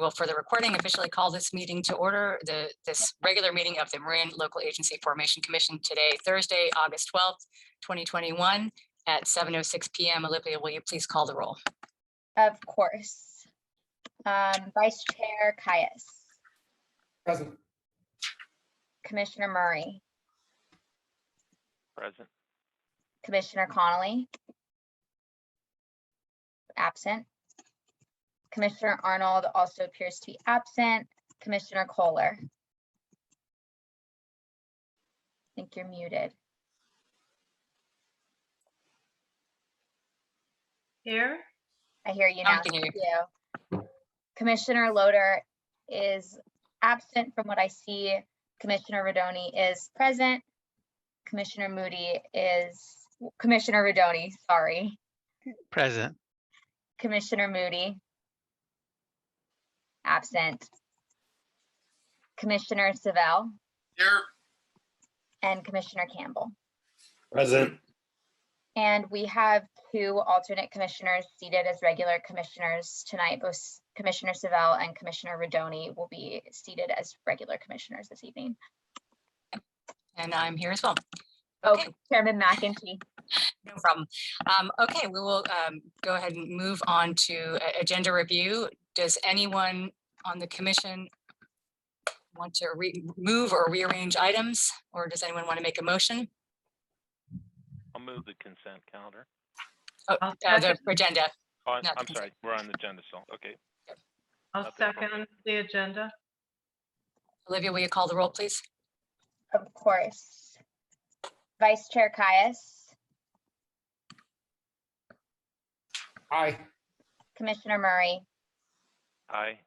will, for the recording, officially call this meeting to order, this regular meeting of the Marin Local Agency Formation Commission today, Thursday, August 12th, 2021 at 7:06 p.m. Olivia, will you please call the roll? Of course. Vice Chair Caius. Present. Commissioner Murray. Present. Commissioner Connolly. Absent. Commissioner Arnold also appears to be absent. Commissioner Kohler. I think you're muted. Here. I hear you I now. can hear Thank you. Commissioner Loader is absent from what I see. Commissioner Rodoni is present. Commissioner Rodoni, sorry. Present. Commissioner Moody. Absent. Commissioner Savell. Here. And Commissioner Campbell. Present. And we have two alternate commissioners seated as regular commissioners tonight. Both Commissioner Savell and Commissioner Rodoni will be seated as regular commissioners this evening. And I'm here as well. Okay, Chairman McEntee. No problem. Okay, we will go ahead and move on to agenda review. Does anyone on the commission want to move or rearrange items, or does anyone want to make a motion? I'll move the consent calendar. Oh, the agenda. Oh, Not the I'm consent. sorry, we're on the agenda still. Okay. I'll Not the second the agenda. Olivia, will you call the roll, please? Of course. Vice Chair Caius. Aye. Commissioner Murray. Aye.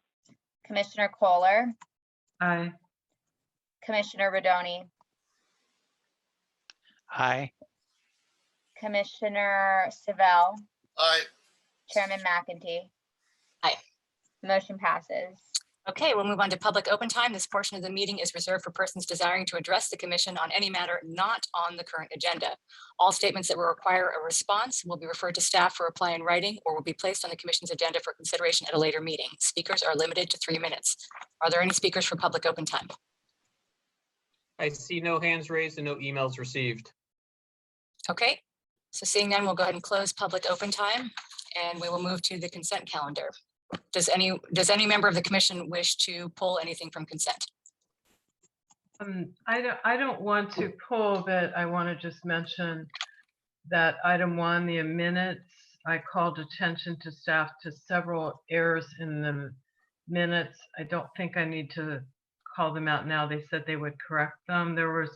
Commissioner Kohler. Aye. Commissioner Rodoni. Aye. Commissioner Savell. Aye. Chairman McEntee. Aye. Motion passes. Okay, we'll move on to public open time. This portion of the meeting is reserved for persons desiring to address the commission on any matter not on the current agenda. All statements that will require a response will be referred to staff for reply in writing or will be placed on the commission's agenda for consideration at a later meeting. Speakers are limited to 3 minutes. Are there any speakers for public open time? I see no hands raised and no emails received. Okay, so seeing none, we'll go ahead and close public open time and we will move to the consent calendar. Does any member of the commission wish to pull anything from consent? I don't want to pull, but I want to just mention that item 1, the minutes, I called attention to staff to several errors in the minutes. I don't think I need to call them out now. They said they would correct them. There was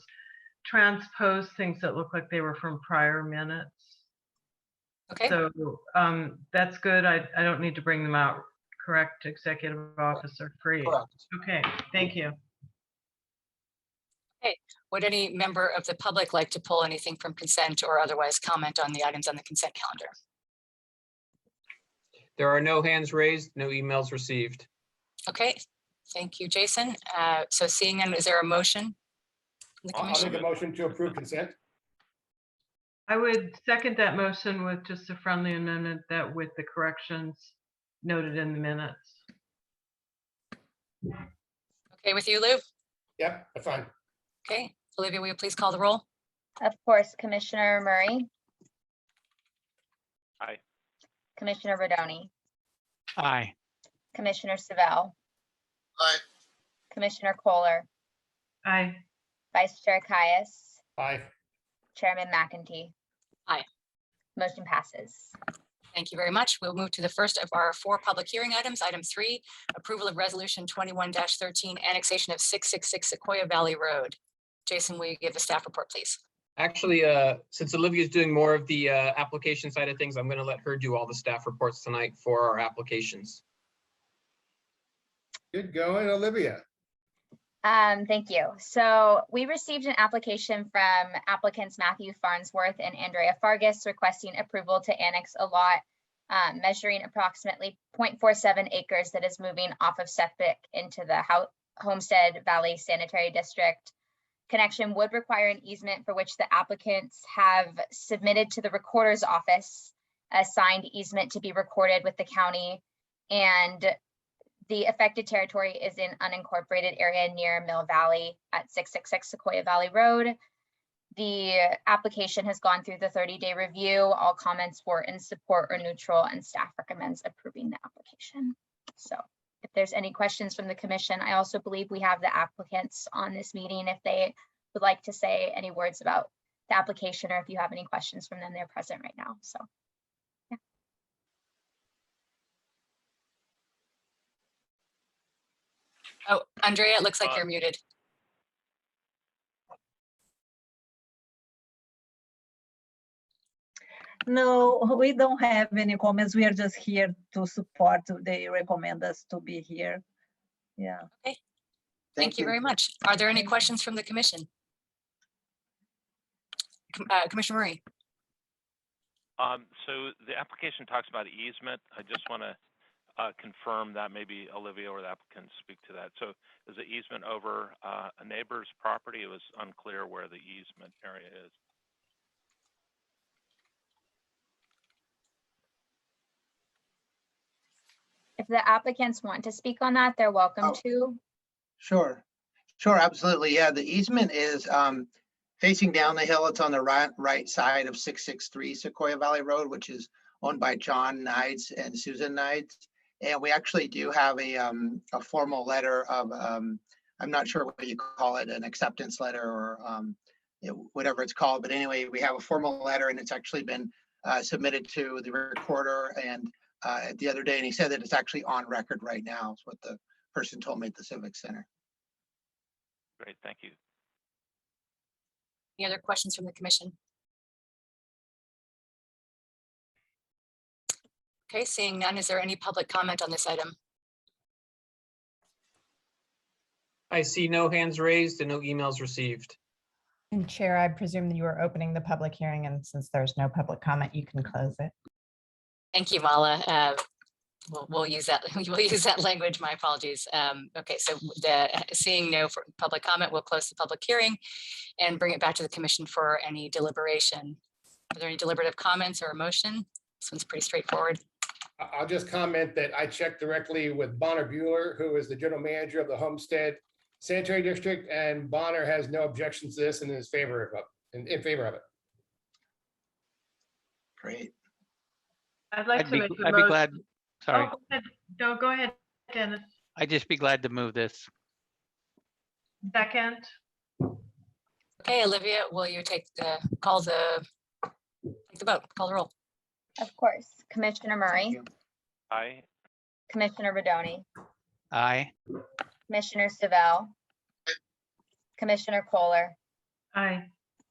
transposed things that look like they were from prior minutes. Okay. So that's good. I don't need to bring them out. Correct, Executive Officer Free. Correct. Okay, thank you. Would any member of the public like to pull anything from consent or otherwise comment on the items on the consent calendar? There are no hands raised, no emails received. Okay, thank you, Jason. So seeing none, is there a motion? from the I'll commission? make a motion to approve consent. I would second that motion with just a friendly amendment that with the corrections noted in the minutes. Okay with you, Lou? Yep, that's fine. Okay, Olivia, will you please call the roll? Of course, Commissioner Murray. Aye. Commissioner Rodoni. Aye. Commissioner Savell. Aye. Commissioner Kohler. Aye. Vice Chair Caius. Aye. Chairman McEntee. Aye. Motion passes. Thank you very much. We'll move to the first of our 4 public hearing items. Item 3, approval of resolution 21-13, annexation of 666 Sequoia Valley Road. Jason, will you give the staff report, please? Actually, since Olivia's doing more of the application side of things, I'm going to let her do all the staff reports tonight for our applications. Good going, Olivia. Thank you. So we received an application from applicants Matthew Farnsworth and Andrea Fargus requesting approval to annex a lot measuring approximately 0.47 acres that is moving off of septic into the Homestead Valley Sanitary District. Connection would require an easement for which the applicants have submitted to the recorder's office a signed easement to be recorded with the county, and The affected territory is in unincorporated area near Mill Valley at 666 Sequoia Valley Road. The application has gone through the 30-day review. All comments were in support or neutral, and staff recommends approving the application. So if there's any questions from the commission, I also believe we have the applicants on this meeting. If they would like to say any words about the application, or if you have any questions from them, they're present right now. So Oh, Andrea, it looks like Uh, you're muted. No, we don't have any comments. We are just here to support. They recommend us to be here. Yeah. Thank you very much. Are there any Thank you. questions from the commission? Commissioner Murray? So the application talks about easement. I just want to confirm that maybe Olivia or the applicant speak to that. So is the easement over a neighbor's property? It was unclear where the easement area is. if the applicants want to speak on that, they're welcome Oh. to. Sure, absolutely. Yeah, the easement is facing down the hill. It's on the right side of 663 Sequoia Valley Road, which is owned by John Nides and Susan Nides. And we actually do have a formal letter of, I'm not sure what you call it, an acceptance letter or whatever it's called. But anyway, we have a formal letter, and it's actually been submitted to the recorder and the other day, and he said that it's actually on record right now, is what the person told me at the Civic Center. Great, thank you. Any other questions from the commission? Okay, seeing none, is there any public comment on this item? I see no hands raised and no emails received. And Chair, I presume that you are opening the public hearing, and since there's no public comment, you can close it. Thank you, Mala. We'll use that. We'll use that language. My apologies. Okay, so seeing no public comment, we'll close the public hearing and bring it back to the commission for any deliberation. Are there any deliberative comments or a motion? This one's pretty straightforward. I'll just comment that I checked directly with Bonner Bueller, who is the general manager of the Homestead Sanitary District, and Bonner has no objections to this and is in favor of it. Great. I'd like to make a I'd be motion. glad, sorry, Oh, go ahead. No, go ahead, Dennis. I'd just be glad to move this. Second, Okay, Olivia, will you take the vote, call the roll? Of course, Commissioner Thank Murray, you. Aye. Commissioner Rodoni, Aye. Commissioner Savell, Commissioner Kohler, aye.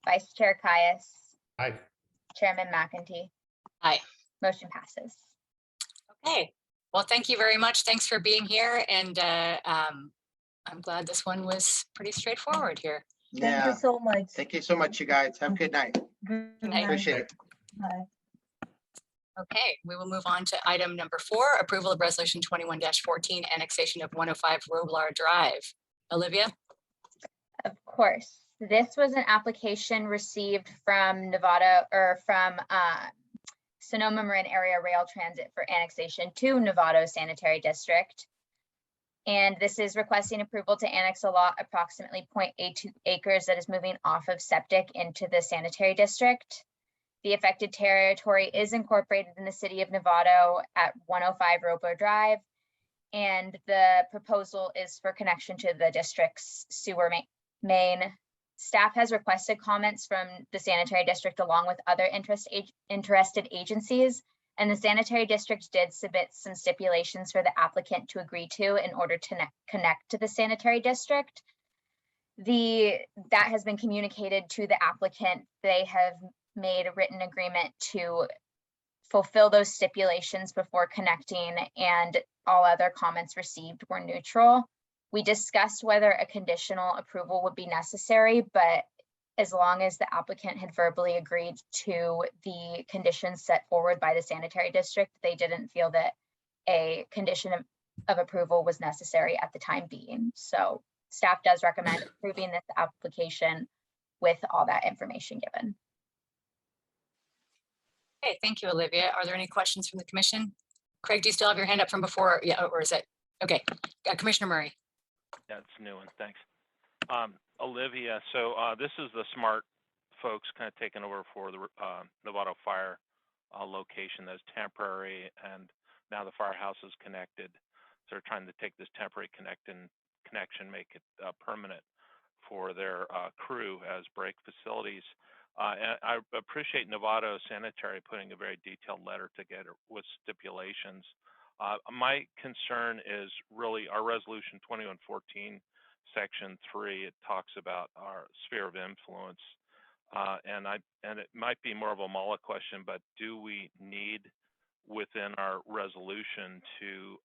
Vice Chair Caius, Aye. Chairman McEntee. Aye. Motion passes. Okay, well, thank you very much. Thanks for being here. And I'm glad this one was pretty straightforward here. Thank Yeah, you so much. thank you so much, you guys. Have a good night. Good night. night. Appreciate it. Bye. Okay, we will move on to item number 4, approval of resolution 21-14, annexation of 105 Roblar Drive. Olivia? Of course, this was an application received from Nevada or from Sonoma Marin Area Rail Transit for annexation to Novato Sanitary District. And this is requesting approval to annex a lot approximately 0.82 acres that is moving off of septic into the sanitary district. The affected territory is incorporated in the city of Novato at 105 Roblar Drive. And the proposal is for connection to the district's sewer main. Staff has requested comments from the sanitary district along with other interested agencies. And the sanitary district did submit some stipulations for the applicant to agree to in order to connect to the sanitary district. That has been communicated to the applicant. They have made a written agreement to fulfill those stipulations before connecting, and all other comments received were neutral. We discussed whether a conditional approval would be necessary, but as long as the applicant had verbally agreed to the conditions set forward by the sanitary district, they didn't feel that a condition of approval was necessary at the time being. So staff does recommend approving this application with all that information given. Okay, thank you, Olivia. Are there any questions from the commission? Craig, do you still have your hand up from before? Yeah, or is it Okay, Commissioner Murray. Yeah, it's a new one. Thanks. Olivia, so this is the SMART folks kind of taking over for the Novato Fire location that's temporary, and now the firehouse is connected. So they're trying to take this temporary connection, make it permanent for their crew as break facilities. And I appreciate Novato Sanitary putting a very detailed letter together with stipulations. My concern is really our resolution 2114, section 3. It talks about our sphere of influence, and it might be more of a Mullah question, but do we need within our resolution to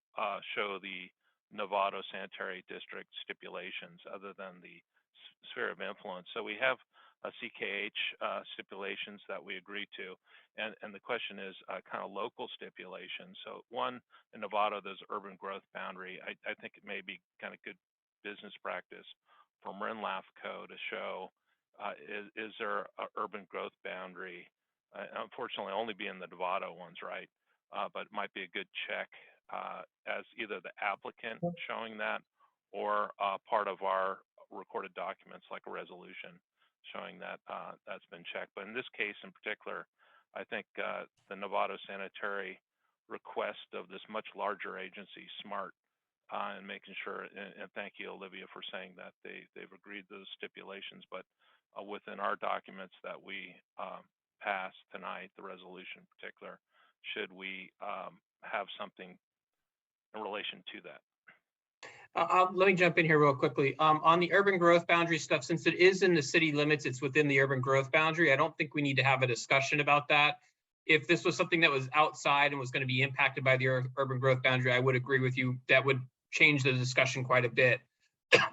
show the Novato Sanitary District stipulations other than the sphere of influence? So we have a CKH stipulations that we agree to. And the question is kind of local stipulations. So one, in Novato, there's urban growth boundary. I think it may be kind of good business practice for Marin LAFCO to show, is there an urban growth boundary? Unfortunately, only be in the Novato ones, right? But it might be a good check as either the applicant showing that or part of our recorded documents like a resolution showing that that's been checked. But in this case in particular, I think the Novato Sanitary request of this much larger agency, SMART, and making sure, and thank you, Olivia, for saying that they've agreed to those stipulations, but within our documents that we pass tonight, the resolution in particular, should we have something in relation to that? Let me jump in here real quickly. On the urban growth boundary stuff, since it is in the city limits, it's within the urban growth boundary. I don't think we need to have a discussion about that. If this was something that was outside and was going to be impacted by the urban growth boundary, I would agree with you. That would change the discussion quite a bit.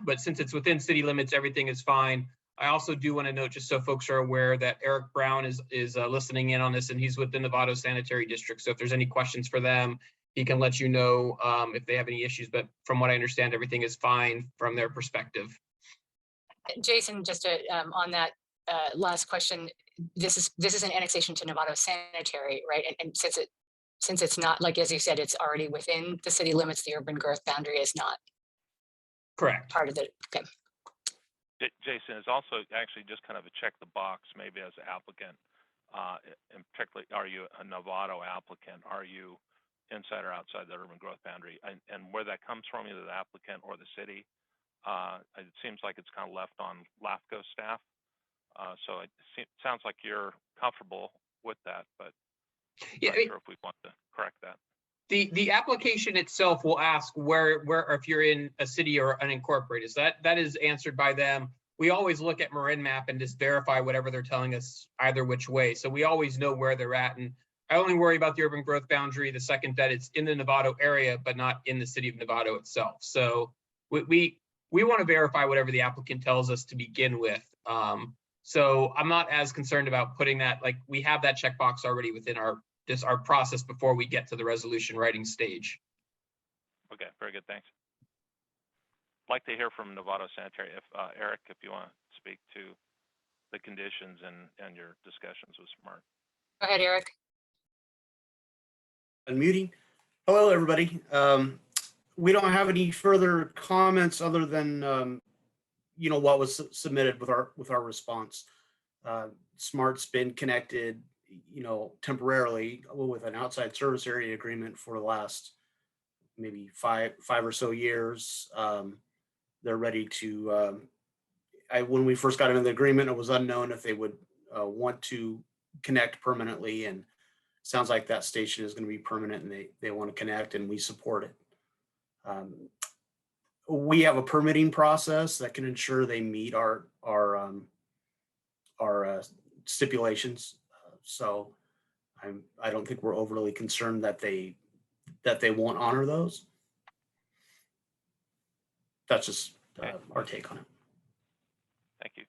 But since it's within city limits, everything is fine. I also do want to note, just so folks are aware, that Eric Brown is listening in on this, and he's with the Novato Sanitary District. So if there's any questions for them, he can let you know if they have any issues. But from what I understand, everything is fine from their perspective. Jason, just on that last question, this is an annexation to Novato Sanitary, right? And since it's not, like as you said, it's already within the city limits, the urban growth boundary is not Correct. part of the. Okay. Jason, is also actually just kind of a check the box, maybe as an applicant, and particularly, are you a Novato applicant? Are you inside or outside the urban growth boundary? And where that comes from, either the applicant or the city, it seems like it's kind of left on LAFCO staff. So it sounds like you're comfortable with that, but yeah, I'm not sure if we want to correct that. The application itself will ask where if you're in a city or unincorporated. So that is answered by them. We always look at Marin map and just verify whatever they're telling us either which way. So we always know where they're at. And I only worry about the urban growth boundary the second that it's in the Novato area, but not in the city of Novato itself. So we want to verify whatever the applicant tells us to begin with. So I'm not as concerned about putting that, like we have that checkbox already within our process before we get to the resolution writing stage. Okay, very good, thanks. I'd like to hear from Novato Sanitary. If Eric, if you want to speak to the conditions and your discussions with SMART. Go ahead, Eric. Unmuting. Hello, everybody. We don't have any further comments other than what was submitted with our response. SMART's been connected, temporarily with an outside service area agreement for the last maybe five or so years. They're ready to. When we first got into the agreement, it was unknown if they would want to connect permanently, and sounds like that station is going to be permanent, and they want to connect, and we support it. We have a permitting process that can ensure they meet our stipulations. So I don't think we're overly concerned that they won't honor those. That's just our take on it. Thank you.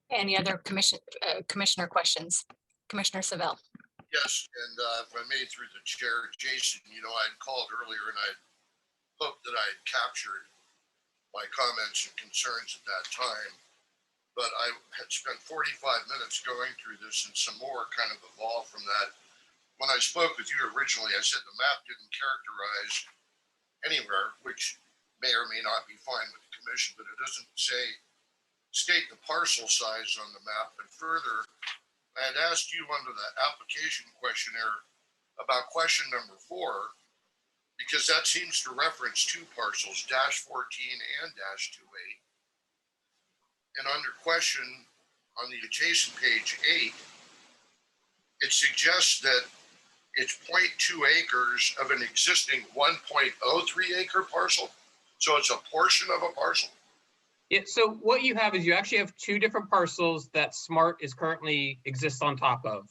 Any other commissioner questions? Commissioner Savelle. Yes, and if I may, through the chair, Jason, I'd called earlier and I hoped that I had captured my comments and concerns at that time, but I had spent 45 minutes going through this and some more kind of evolved from that. When I spoke with you originally, I said the map didn't characterize anywhere, which may or may not be fine with the commission, but it doesn't state the parcel size on the map. And further, I had asked you under the application questionnaire about question number 4, because that seems to reference 2 parcels, -14 and -28. And under question on the adjacent page 8, it suggests that it's 0.2 acres of an existing 1.03 acre parcel. So it's a portion of a parcel. Yeah, so what you have is you actually have 2 different parcels that SMART is currently exists on top of.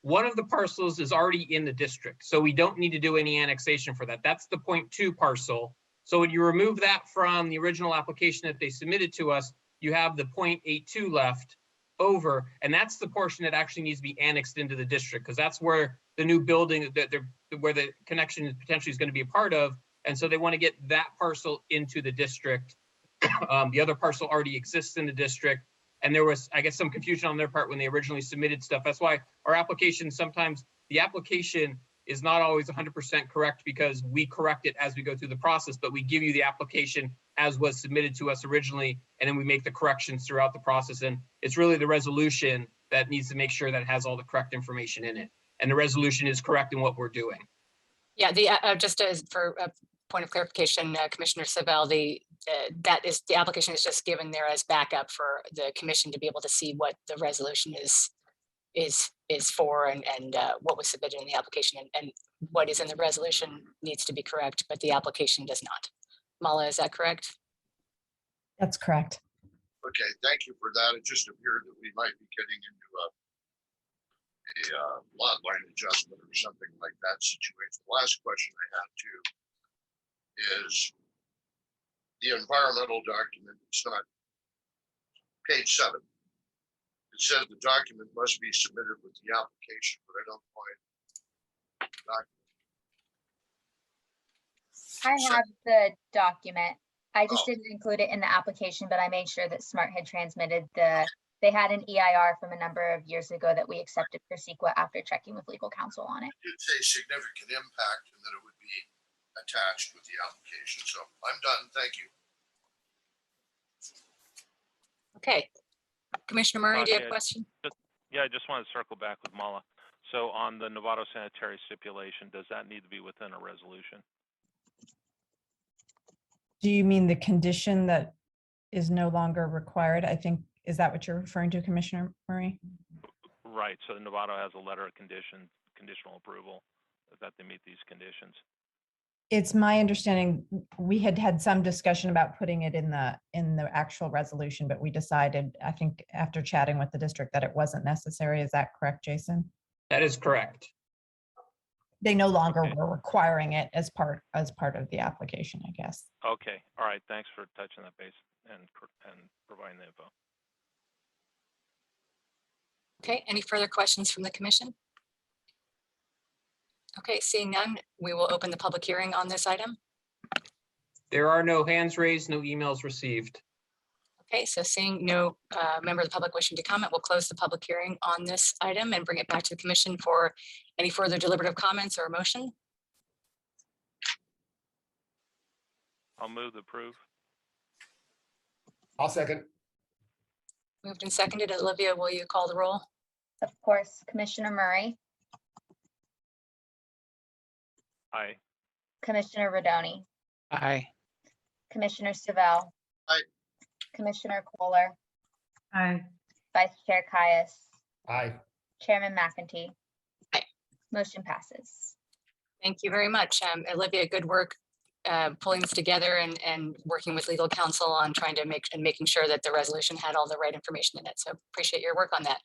One of the parcels is already in the district, so we don't need to do any annexation for that. That's the 0.2 parcel. So when you remove that from the original application that they submitted to us, you have the 0.82 left over, and that's the portion that actually needs to be annexed into the district, because that's where the new building where the connection potentially is going to be a part of. And so they want to get that parcel into the district. The other parcel already exists in the district. And there was, I guess, some confusion on their part when they originally submitted stuff. That's why our application, sometimes the application is not always 100% correct, because we correct it as we go through the process, but we give you the application as was submitted to us originally, and then we make the corrections throughout the process. And it's really the resolution that needs to make sure that it has all the correct information in it. And the resolution is correct in what we're doing. Yeah, just as for a point of clarification, Commissioner Sabel, the application is just given there as backup for the commission to be able to see what the resolution is for, and what was submitted in the application, and what is in the resolution needs to be correct, but the application does not. Mala, is that correct? That's correct. Okay, thank you for that. It just appeared that we might be getting into a lot line adjustment or something like that situation. The last question I have too is the environmental document. It's not page 7. It says the document must be submitted with the application, but I don't find the document. I have the document. I just didn't include it in the application, but I made sure that SMART had transmitted they had an EIR from a number of years ago that we accepted for CEQA after checking with legal counsel on it. It did say significant impact and that it would be attached with the application. So I'm done. Thank you. Okay. Commissioner Murray, do you have a Yeah, question? Yeah, I just want to circle back with Mala. So on the Novato sanitary stipulation, does that need to be within a resolution? Do you mean the condition that is no longer required? I think, is that what you're referring to, Commissioner Murray? Right, so Novato has a letter of conditional approval that they meet these conditions. It's my understanding, we had some discussion about putting it in the actual resolution, but we decided, I think after chatting with the district, that it wasn't necessary. Is that correct, Jason? That is correct. They no longer were requiring it as part of the application, I guess. Okay, all right, thanks for touching that base and providing the info. Okay, any further questions from the commission? Okay, seeing none, we will open the public hearing on this item. There are no hands raised, no emails received. Okay, so seeing no member of the public wishing to comment, we'll close the public hearing on this item and bring it back to the commission for any further deliberative comments or motion. I'll move the approve. I'll second. Moved and seconded. Olivia, will you call the roll? Of course, Commissioner Murray, Aye. Commissioner Rodoni, Aye. Commissioner Savell. Aye. Commissioner Kohler, Aye. Vice Chair Caius, Aye. Chairman McEntee. Aye. Motion passes. Thank you very much. Olivia, good work pulling this together and working with legal counsel on trying to making sure that the resolution had all the right information in it. So appreciate your work on that.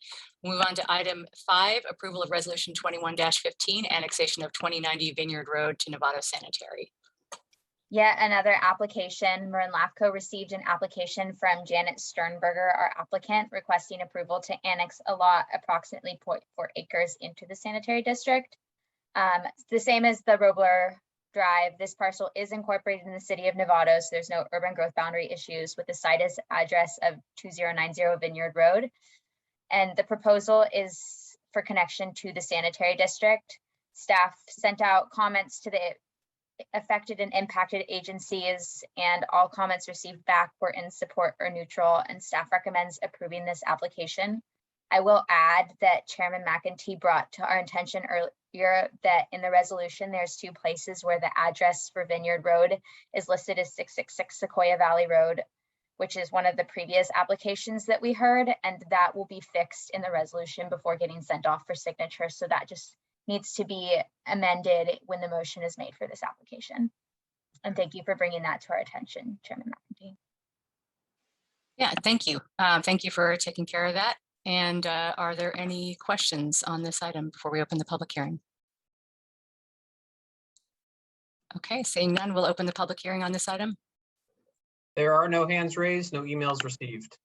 Move on to item 5, approval of resolution 21-15, annexation of 2090 Vineyard Road to Novato Sanitary. Yet another application. Marin LAFCO received an application from Janet Sternberger, our applicant, requesting approval to annex a lot approximately 0.4 acres into the sanitary district. The same as the Robler Drive, this parcel is incorporated in the city of Novato, so there's no urban growth boundary issues with the site address of 2090 Vineyard Road. And the proposal is for connection to the sanitary district. Staff sent out comments to the affected and impacted agencies, and all comments received back were in support or neutral, and staff recommends approving this application. I will add that Chairman McEntee brought to our attention earlier that in the resolution, there's 2 places where the address for Vineyard Road is listed as 666 Sequoia Valley Road, which is one of the previous applications that we heard, and that will be fixed in the resolution before getting sent off for signature. So that just needs to be amended when the motion is made for this application. And thank you for bringing that to our attention, Chairman McEntee. Yeah, thank you. Thank you for taking care of that. And are there any questions on this item before we open the public hearing? Okay, seeing none, we'll open the public hearing on this item. There are no hands raised, no emails received.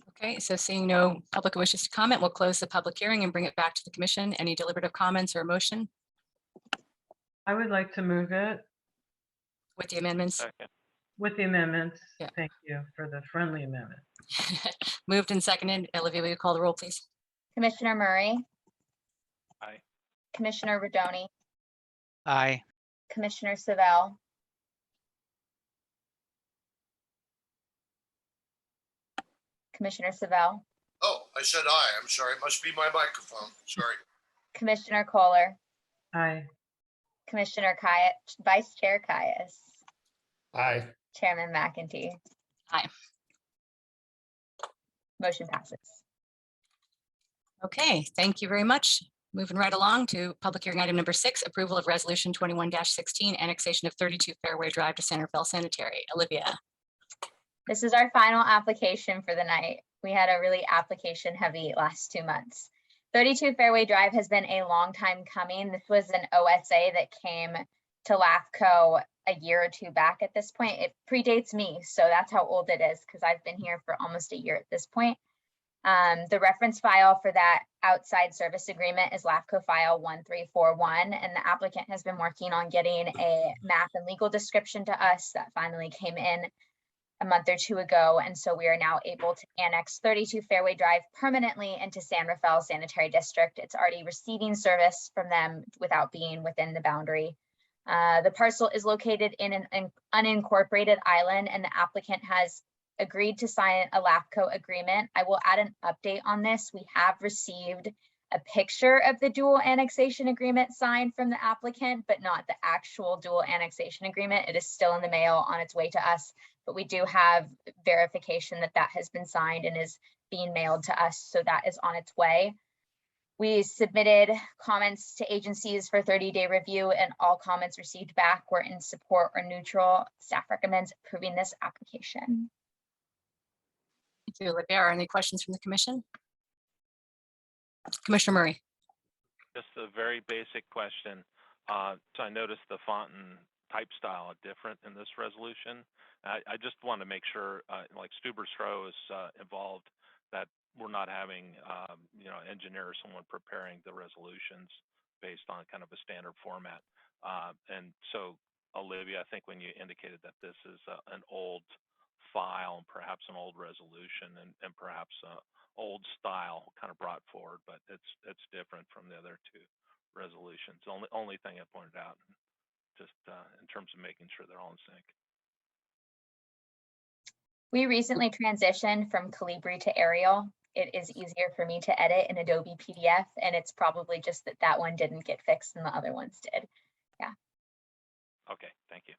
Okay, so seeing no public wishes to comment, we'll close the public hearing and bring it back to the commission. Any deliberative comments or motion I would like to move it with the amendments? Second. with the amendments. Yeah. Thank you for the friendly amendment. Moved and seconded. Olivia, will you call the roll, please? Commissioner Murray. Aye. Commissioner Rodoni, Aye. Commissioner Savell, Commissioner Savell, Oh, I said aye. I'm sorry. It must be my microphone. Sorry. Commissioner Kohler, Aye. Commissioner Caius, Vice Chair Caius, Aye. Chairman McEntee. Aye. Motion passes. Okay, thank you very much. Moving right along to public hearing item number 6, approval of resolution 21-16, annexation of 32 Fairway Drive to Centerville Sanitary. Olivia. This is our final application for the night. We had a really application heavy last 2 months. 32 Fairway Drive has been a long time coming. This was an OSA that came to LAFCO a year or 2 back at this point. It predates me, so that's how old it is because I've been here for almost a year at this point. The reference file for that outside service agreement is LAFCO file 1341, and the applicant has been working on getting a map and legal description to us that finally came in a month or 2 ago. And so we are now able to annex 32 Fairway Drive permanently into San Rafael Sanitary District. It's already receiving service from them without being within the boundary. The parcel is located in an unincorporated island, and the applicant has agreed to sign a LAFCO agreement. I will add an update on this. We have received a picture of the dual annexation agreement signed from the applicant, but not the actual dual annexation agreement. It is still in the mail on its way to us, but we do have verification that that has been signed and is being mailed to us. So that is on its way. We submitted comments to agencies for 30-day review, and all comments received back were in support or neutral. Staff recommends approving this application. Thank you, Olivia. Are any questions from the commission? Commissioner Murray. Just a very basic question. So I noticed the font and type style are different in this resolution. I just want to make sure, like Stuber's Row is involved, that we're not having, engineer or someone preparing the resolutions based on kind of a standard format. And so, Olivia, I think when you indicated that this is an old file and perhaps an old resolution and perhaps old style kind of brought forward, but it's different from the other 2 resolutions. Only thing I pointed out, just in terms of making sure they're all in sync. We recently transitioned from Calibri to Arial. It is easier for me to edit in Adobe PDF, and it's probably just that one didn't get fixed and the other ones did. Yeah. Okay, thank you.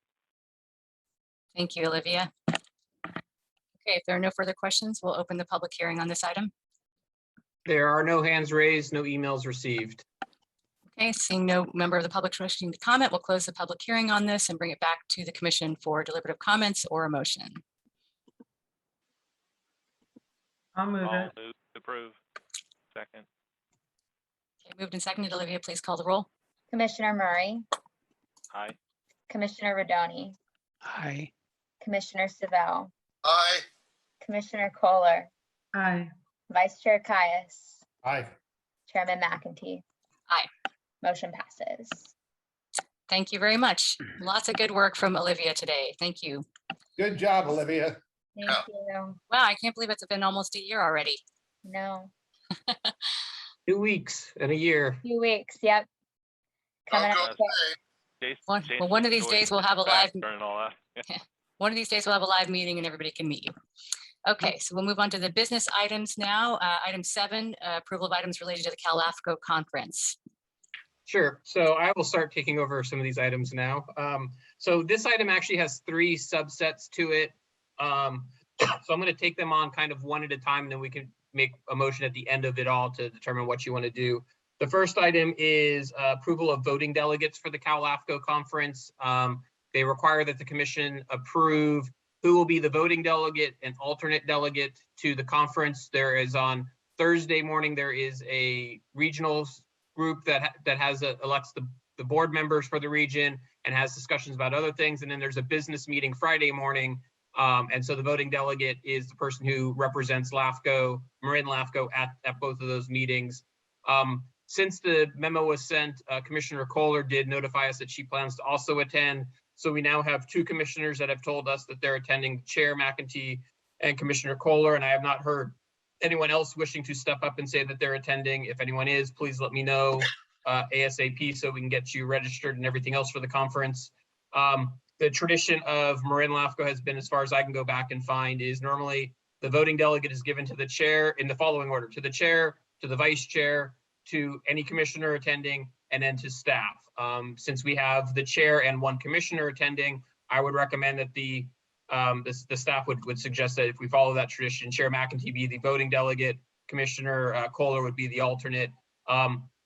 Thank you, Olivia. Okay, if there are no further questions, we'll open the public hearing on this item. There are no hands raised, no emails received. Okay, seeing no member of the public wishing to comment, we'll close the public hearing on this and bring it back to the commission for deliberative comments or a motion. I'll move I'll it. move to approve. Second. Okay, moved and seconded. Olivia, please call the roll. Commissioner Murray, Aye. Commissioner Rodoni, Aye. Commissioner Savell, Aye. Commissioner Kohler, Aye. Vice Chair Caius, Aye. Chairman McEntee. Aye. Motion passes. Thank you very much. Lots of good work from Olivia today. Thank you. Good job, Olivia. Thank you. Wow, I can't believe it's been almost a year already. No, 2 weeks and a year. few weeks, yep. Coming Don't up go quick. away. One of these days we'll have a live, During all that. one of these days we'll have a live meeting and everybody can meet you. Okay, so we'll move on to the business items now. Item 7, approval of items related to the Cal LAFCO conference. Sure. So I will start taking over some of these items now. So this item actually has 3 subsets to it. So I'm going to take them on kind of one at a time, and then we can make a motion at the end of it all to determine what you want to do. The first item is approval of voting delegates for the Cal LAFCO conference. They require that the commission approve who will be the voting delegate and alternate delegate to the conference. There is on Thursday morning, there is a regional group that elects the board members for the region and has discussions about other things. And then there's a business meeting Friday morning. And so the voting delegate is the person who represents LAFCO, Marin LAFCO at both of those meetings. Since the memo was sent, Commissioner Kohler did notify us that she plans to also attend. So we now have 2 commissioners that have told us that they're attending, Chair McEntee and Commissioner Kohler, and I have not heard anyone else wishing to step up and say that they're attending. If anyone is, please let me know ASAP so we can get you registered and everything else for the conference. The tradition of Marin LAFCO has been, as far as I can go back and find, is normally the voting delegate is given to the chair in the following order: to the chair, to the vice chair, to any commissioner attending, and then to staff. Since we have the chair and 1 commissioner attending, I would recommend that the staff would suggest that if we follow that tradition, Chair McEntee be the voting delegate, Commissioner Kohler would be the alternate.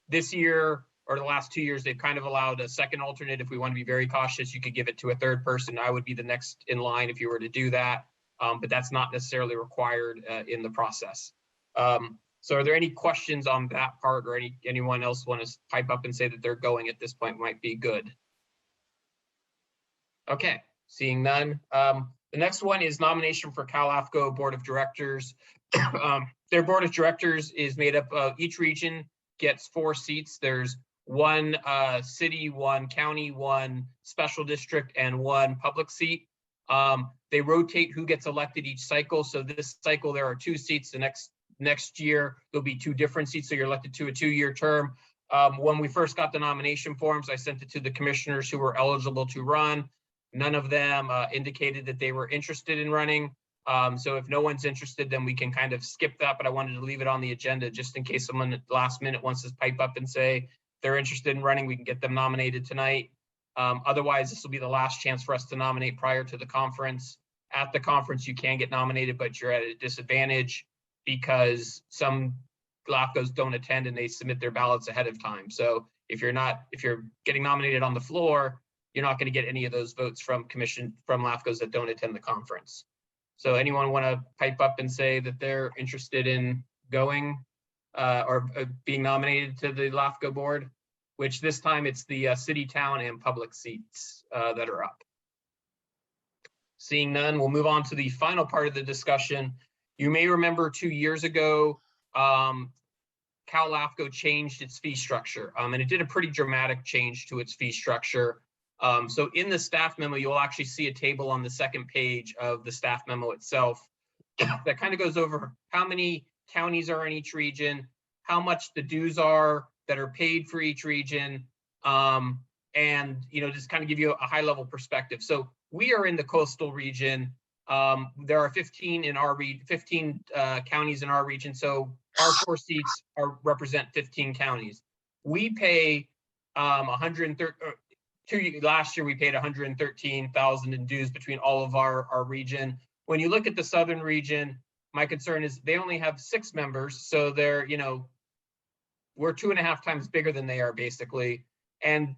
This year, or the last 2 years, they've kind of allowed a second alternate. If we want to be very cautious, you could give it to a third person. I would be the next in line if you were to do that, but that's not necessarily required in the process. So are there any questions on that part, or anyone else want to pipe up and say that they're going at this point might be good? Okay, seeing none. The next one is nomination for Cal LAFCO Board of Directors. Their Board of Directors is made up of, each region gets 4 seats. There's 1 city, 1 county, 1 special district, and 1 public seat. They rotate who gets elected each cycle. So this cycle, there are 2 seats. The next year, there'll be 2 different seats. So you're elected to a 2-year term. When we first got the nomination forms, I sent it to the commissioners who were eligible to run. None of them indicated that they were interested in running. So if no one's interested, then we can kind of skip that, but I wanted to leave it on the agenda just in case someone at the last minute wants to pipe up and say they're interested in running. We can get them nominated tonight. Otherwise, this will be the last chance for us to nominate prior to the conference. At the conference, you can get nominated, but you're at a disadvantage because some LAFCOs don't attend and they submit their ballots ahead of time. So if you're getting nominated on the floor, you're not going to get any of those votes from LAFCOs that don't attend the conference. So anyone want to pipe up and say that they're interested in going or being nominated to the LAFCO board, which this time it's the city, town, and public seats that are up. Seeing none, we'll move on to the final part of the discussion. You may remember 2 years ago, Cal LAFCO changed its fee structure, and it did a pretty dramatic change to its fee structure. So in the staff memo, you'll actually see a table on the second page of the staff memo itself that kind of goes over how many counties are in each region, how much the dues are that are paid for each region, and just kind of give you a high level perspective. So we are in the coastal region. There are 15 in our 15 counties in our region. So our 4 seats represent 15 counties. We pay 130. Last year we paid 113,000 in dues between all of our region. When you look at the southern region, my concern is they only have 6 members, so they're we're 2.5 times bigger than they are basically, and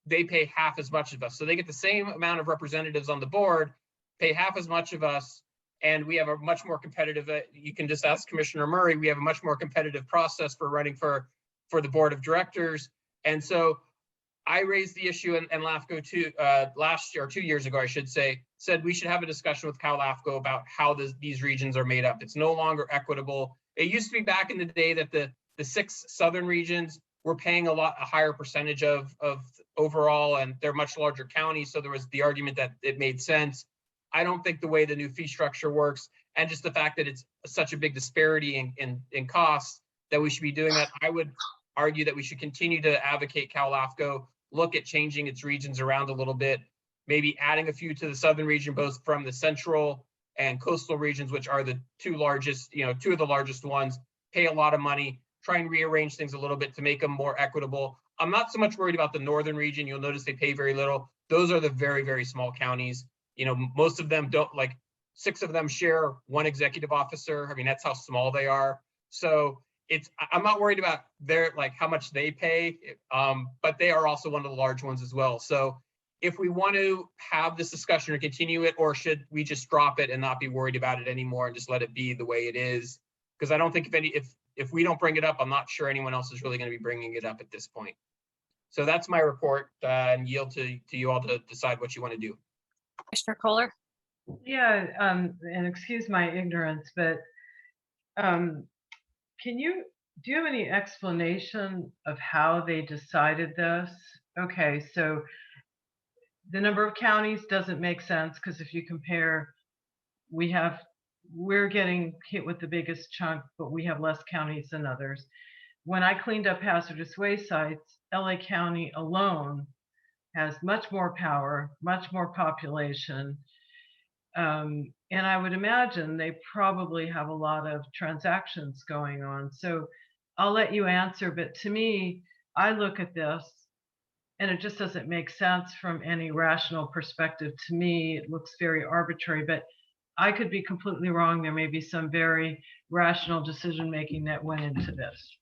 they pay half as much of us. So they get the same amount of representatives on the board, pay half as much of us, and we have a much more competitive. You can just ask Commissioner Murray. We have a much more competitive process for running for the board of directors, and so I raised the issue, and LAFCO too, last year, or 2 years ago, I should say, said we should have a discussion with Cal LAFCO about how these regions are made up. It's no longer equitable. It used to be back in the day that the 6 southern regions were paying a higher percentage of overall, and they're much larger counties. So there was the argument that it made sense. I don't think the way the new fee structure works, and just the fact that it's such a big disparity in costs, that we should be doing that. I would argue that we should continue to advocate Cal LAFCO look at changing its regions around a little bit, maybe adding a few to the southern region, both from the central and coastal regions, which are the two largest, two of the largest ones, pay a lot of money, try and rearrange things a little bit to make them more equitable. I'm not so much worried about the northern region. You'll notice they pay very little. Those are the very, very small counties. Most of them don't, like 6 of them share one executive officer. I mean, that's how small they are. So I'm not worried about how much they pay, but they are also one of the large ones as well. So if we want to have this discussion or continue it, or should we just drop it and not be worried about it anymore and just let it be the way it is? Because I don't think if we don't bring it up, I'm not sure anyone else is really going to be bringing it up at this point. So that's my report, and yield to you all to decide what you want to do. Commissioner Kohler? Yeah, and excuse my ignorance, but do you have any explanation of how they decided this? Okay, so the number of counties doesn't make sense, because if you compare, we're getting hit with the biggest chunk, but we have less counties than others. When I cleaned up hazardous waste sites, LA County alone has much more power, much more population. And I would imagine they probably have a lot of transactions going on. So I'll let you answer, but to me, I look at this and it just doesn't make sense from any rational perspective. To me, it looks very arbitrary, but I could be completely wrong. There may be some very rational decision-making that went into this.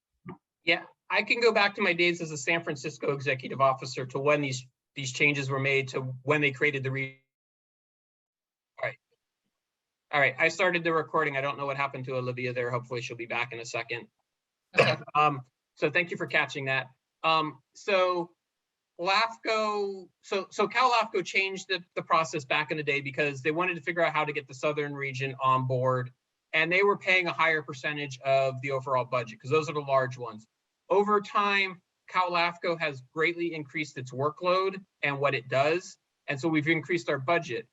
Yeah, I can go back to my days as a San Francisco executive officer to when these changes were made to when they created the region. All right, I started the recording. I don't know what happened to Olivia there. Hopefully she'll be back in a second. Okay. So thank you for catching that. So LAFCO, so Cal LAFCO changed the process back in the day because they wanted to figure out how to get the southern region on board, and they were paying a higher percentage of the overall budget because those are the large ones. Over time, Cal LAFCO has greatly increased its workload and what it does, and so we've increased our budget.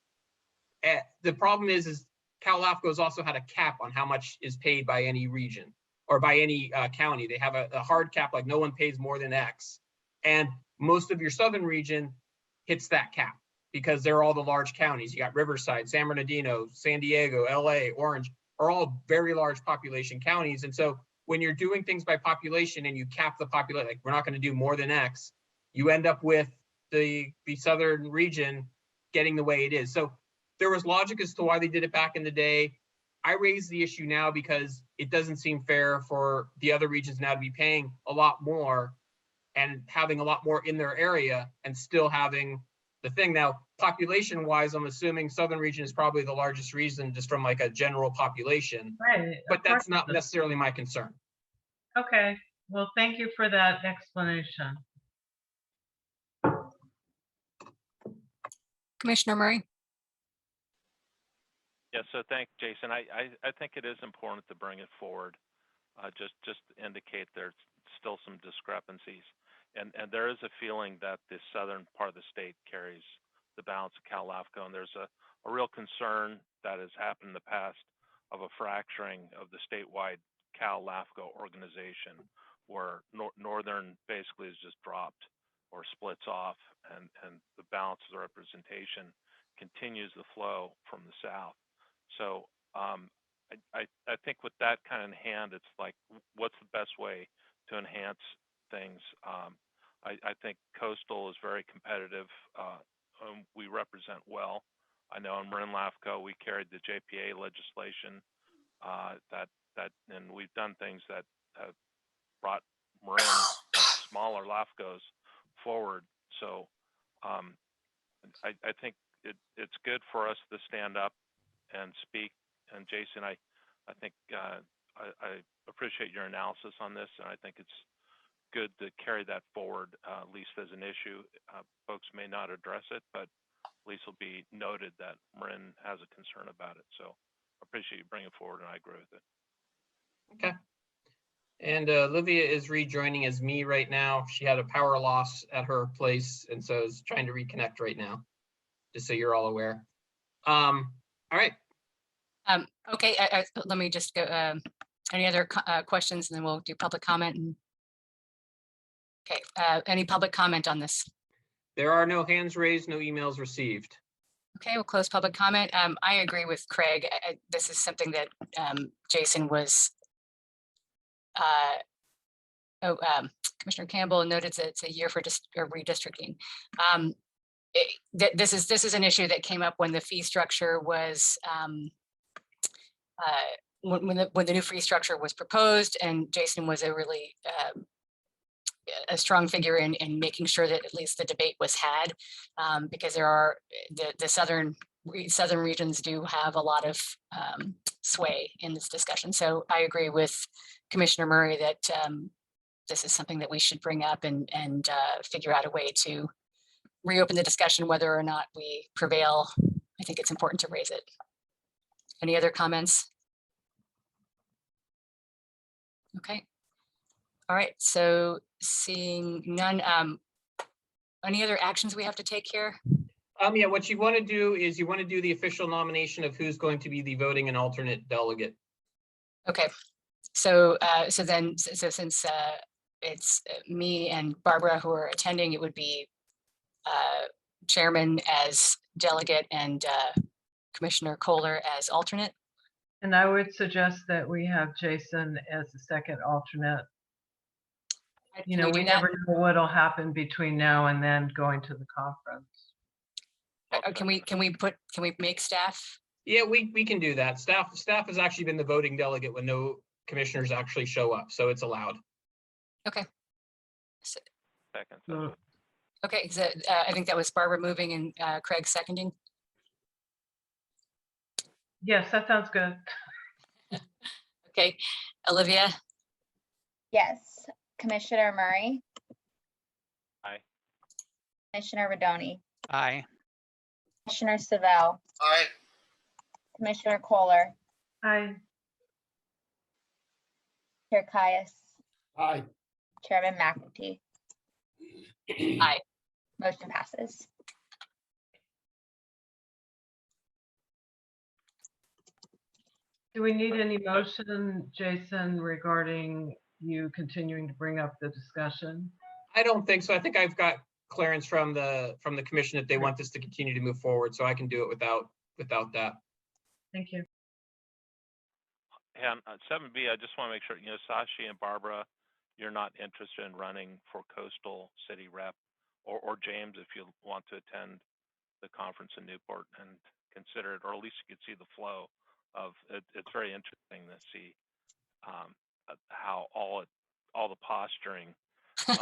The problem is Cal LAFCO has also had a cap on how much is paid by any region or by any county. They have a hard cap, like no one pays more than X. And most of your southern region hits that cap because they're all the large counties. You got Riverside, San Bernardino, San Diego, LA, Orange, are all very large population counties. And so when you're doing things by population and you cap the population, like we're not going to do more than X, you end up with the southern region getting the way it is. So there was logic as to why they did it back in the day. I raise the issue now because it doesn't seem fair for the other regions now to be paying a lot more and having a lot more in their area and still having the thing. Now, population wise, I'm assuming southern region is probably the largest region just from like a general population, Right. but that's not necessarily my concern. Okay, well, thank you for that explanation. Commissioner Murray? Yeah, so thanks, Jason. I think it is important to bring it forward, just to indicate there's still some discrepancies. And there is a feeling that the southern part of the state carries the balance of Cal LAFCO, and there's a real concern that has happened in the past of a fracturing of the statewide Cal LAFCO organization, where northern basically is just dropped or splits off, and the balance of the representation continues the flow from the south. So I think with that kind of in hand, it's like, what's the best way to enhance things? I think coastal is very competitive. We represent well. I know in Marin LAFCO, we carried the JPA legislation and we've done things that have brought Marin smaller LAFCOs forward. So I think it's good for us to stand up and speak. And Jason, I think I appreciate your analysis on this, and I think it's good to carry that forward, at least as an issue. Folks may not address it, but at least will be noted that Marin has a concern about it. So I appreciate you bringing it forward, and I agree with it. Okay. And Olivia is rejoining as me right now. She had a power loss at her place, and so is trying to reconnect right now, just so you're all aware. All right. Okay, let me just go, any other questions, and then we'll do public comment. Okay, any public comment on this? There are no hands raised, no emails received. Okay, we'll close public comment. I agree with Craig. This is something that Jason was Commissioner Campbell noted that it's a year for redistricting. This is an issue that came up when the fee structure was when the new fee structure was proposed, and Jason was a really a strong figure in making sure that at least the debate was had, because there are the southern regions do have a lot of sway in this discussion. So I agree with Commissioner Murray that this is something that we should bring up and figure out a way to reopen the discussion, whether or not we prevail. I think it's important to raise it. Any other comments? Okay. All right, so seeing none, any other actions we have to take here? Yeah, what you want to do is you want to do the official nomination of who's going to be the voting and alternate delegate. Okay, so since it's me and Barbara who are attending, it would be chairman as delegate and Commissioner Kohler as alternate. And I would suggest that we have Jason as the second alternate. You know, we never know what'll happen between now and then going to the conference. Can we make staff? Yeah, we can do that. Staff has actually been the voting delegate when no commissioners actually show up, so it's allowed. Okay. Second. Okay, so I think that was Barbara moving and Craig seconding. Yes, that sounds good. Okay, Olivia? Yes. Commissioner Murray? Aye. Commissioner Rodoni? Aye. Commissioner Savell? Aye. Commissioner Kohler? Aye. Chair Caius? Aye. Chairman McAtee? Aye. Motion passes. Do we need any motion, Jason, regarding you continuing to bring up the discussion? I don't think so. I think I've got clearance from the commission that they want this to continue to move forward, so I can do it without that. Thank you. And 7B, I just want to make sure, Sashi and Barbara, you're not interested in running for coastal city rep, or James, if you want to attend the conference in Newport and consider it, or at least you could see the flow of it. It's very interesting to see how all the posturing. So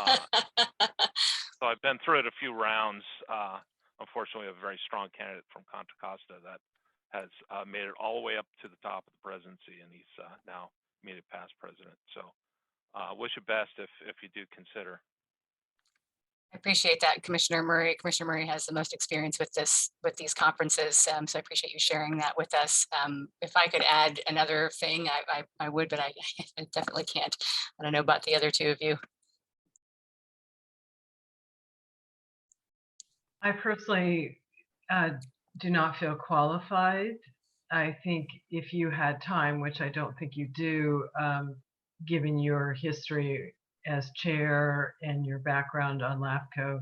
I've been through it a few rounds. Unfortunately, we have a very strong candidate from Contra Costa that has made it all the way up to the top of the presidency, and he's now made it past president. So wish you best if you do consider. I appreciate that, Commissioner Murray. Commissioner Murray has the most experience with these conferences, so I appreciate you sharing that with us. If I could add another thing, I would, but I definitely can't. I don't know about the other two of you. I personally do not feel qualified. I think if you had time, which I don't think you do, given your history as chair and your background on LAFCO,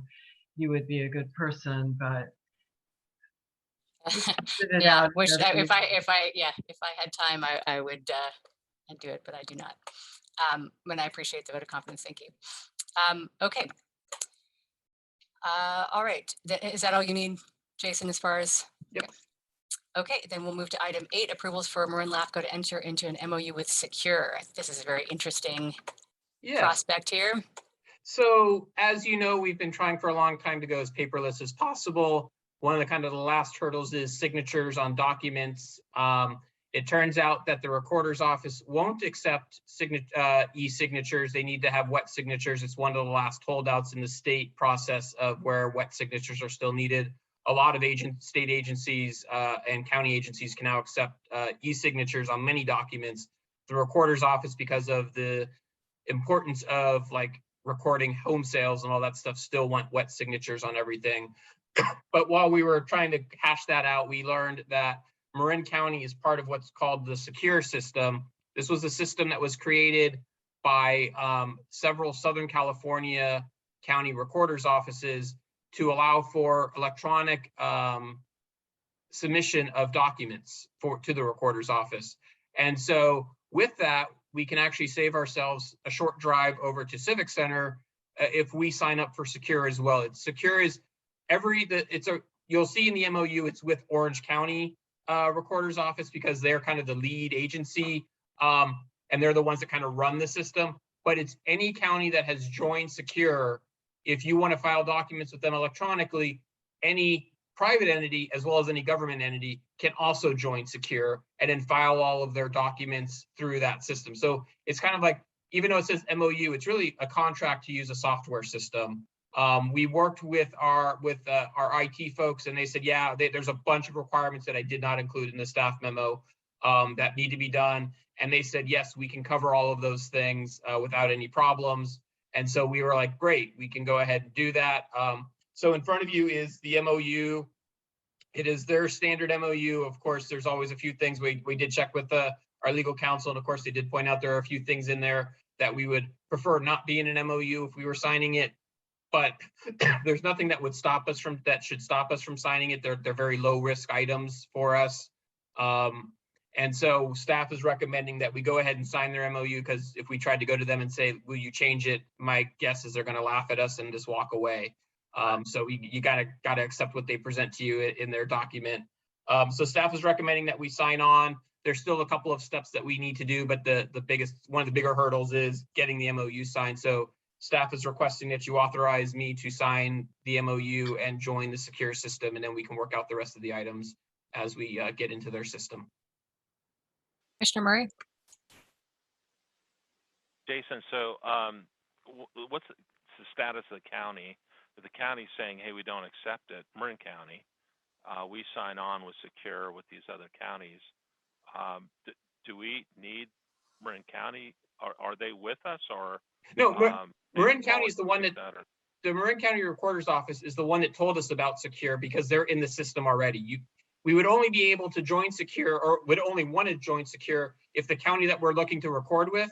you would be a good person, but Yeah, if I had time, I would do it, but I do not. And I appreciate the vote of confidence. Thank you. Okay. All right. Is that all you need, Jason, as far as? Yep. Okay, then we'll move to item 8, approvals for Marin LAFCO to enter into an MOU with Secure. This is a very interesting prospect here. So as you know, we've been trying for a long time to go as paperless as possible. One of the last hurdles is signatures on documents. It turns out that the recorder's office won't accept e-signatures. They need to have wet signatures. It's one of the last holdouts in the state process of where wet signatures are still needed. A lot of state agencies and county agencies can now accept e-signatures on many documents. The recorder's office, because of the importance of recording home sales and all that stuff, still want wet signatures on everything. But while we were trying to hash that out, we learned that Marin County is part of what's called the Secure system. This was a system that was created by several Southern California county recorders offices to allow for electronic submission of documents to the recorder's office. And so with that, we can actually save ourselves a short drive over to Civic Center if we sign up for Secure as well. It's Secure is you'll see in the MOU, it's with Orange County Recorder's Office because they're kind of the lead agency and they're the ones that kind of run the system. But it's any county that has joined Secure. If you want to file documents with them electronically, any private entity as well as any government entity can also join Secure and then file all of their documents through that system. So it's kind of like, even though it says MOU, it's really a contract to use a software system. We worked with our IT folks and they said, yeah, there's a bunch of requirements that I did not include in the staff memo that need to be done. And they said, yes, we can cover all of those things without any problems. And so we were like, great, we can go ahead and do that. So in front of you is the MOU. It is their standard MOU. Of course, there's always a few things we did check with our legal counsel. And of course, they did point out there are a few things in there that we would prefer not be in an MOU if we were signing it. But there's nothing that should stop us from signing it. They're very low risk items for us. And so staff is recommending that we go ahead and sign their MOU because if we tried to go to them and say, will you change it? My guess is they're going to laugh at us and just walk away. So you gotta accept what they present to you in their document. So staff is recommending that we sign on. There's still a couple of steps that we need to do, but one of the bigger hurdles is getting the MOU signed. So staff is requesting that you authorize me to sign the MOU and join the Secure system, and then we can work out the rest of the items as we get into their system. Commissioner Murray? Jason, so what's the status of the county? If the county's saying, hey, we don't accept it, Marin County, we sign on with Secure with these other counties. Do we need Marin County? Are they with us or? No, Marin County is the one the Marin County Recorder's Office is the one that told us about Secure because they're in the system already. We would only be able to join Secure or would only want to join Secure if the county that we're looking to record with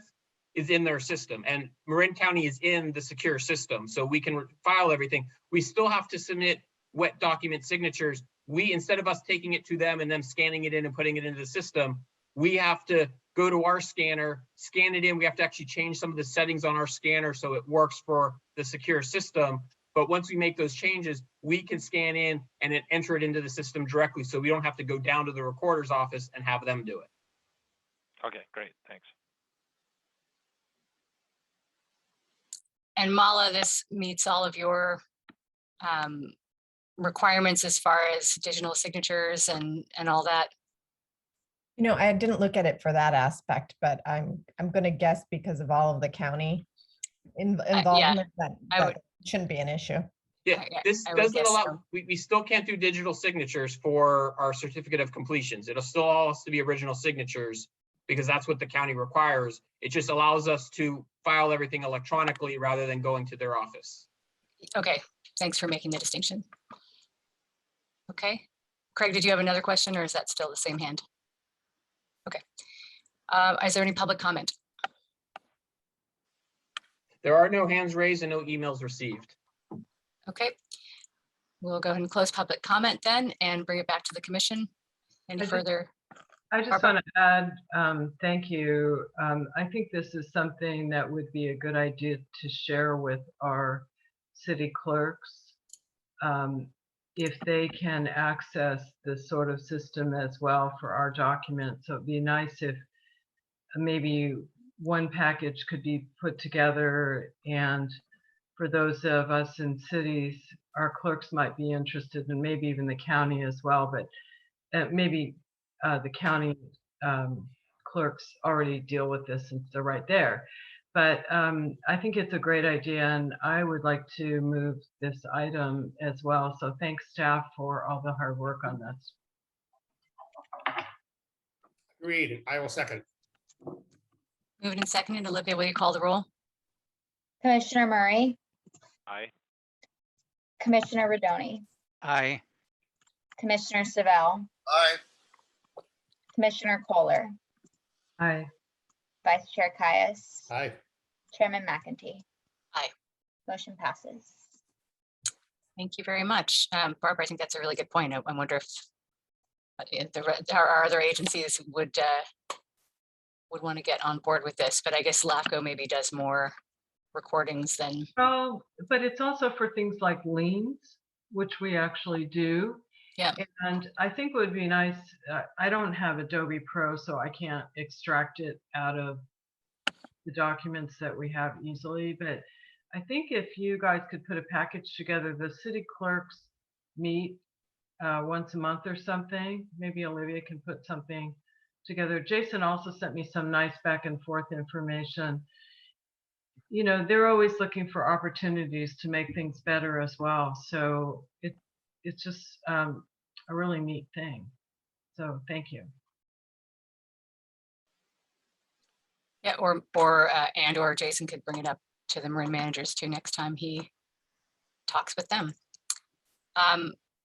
is in their system, and Marin County is in the Secure system, so we can file everything. We still have to submit wet document signatures. Instead of us taking it to them and them scanning it in and putting it into the system, we have to go to our scanner, scan it in. We have to actually change some of the settings on our scanner so it works for the Secure system. But once we make those changes, we can scan in and then enter it into the system directly, so we don't have to go down to the recorder's office and have them do it. Okay, great, thanks. And Mala, this meets all of your requirements as far as digital signatures and all that. You know, I didn't look at it for that aspect, but I'm going to guess because of all of the county involvement that shouldn't be an issue. Yeah, this doesn't allow, we still can't do digital signatures for our certificate of completions. It'll still all has to be original signatures because that's what the county requires. It just allows us to file everything electronically rather than going to their office. Okay, thanks for making the distinction. Okay, Craig, did you have another question or is that still the same hand? Okay, is there any public comment? There are no hands raised and no emails received. Okay, we'll go ahead and close public comment then and bring it back to the commission. Any further? I just want to add, thank you. I think this is something that would be a good idea to share with our city clerks. If they can access this sort of system as well for our documents. So it'd be nice if maybe one package could be put together, and for those of us in cities, our clerks might be interested, and maybe even the county as well, but maybe the county clerks already deal with this since they're right there. But I think it's a great idea, and I would like to move this item as well. So thanks, staff, for all the hard work on this. Agreed. I will second. Moved and seconded. Olivia, will you call the roll? Commissioner Murray, Aye. Commissioner Rodoni, Aye. Commissioner Savell, Aye. Commissioner Kohler, Aye. Vice Chair Caius, Aye. Chairman McEntee. Aye. Motion passes. Thank you very much. Barbara, I think that's a really good point. I wonder if there are other agencies would want to get on board with this, but I guess LAFCO maybe does more recordings than, Oh, but it's also for things like liens, which we actually do. yeah. And I think it would be nice, I don't have Adobe Pro, so I can't extract it out of the documents that we have easily, but I think if you guys could put a package together, the city clerks meet once a month or something. Maybe Olivia can put something together. Jason also sent me some nice back and forth information. You know, they're always looking for opportunities to make things better as well. So it's just a really neat thing. So thank you. Yeah, or Jason could bring it up to the Marin managers too next time he talks with them.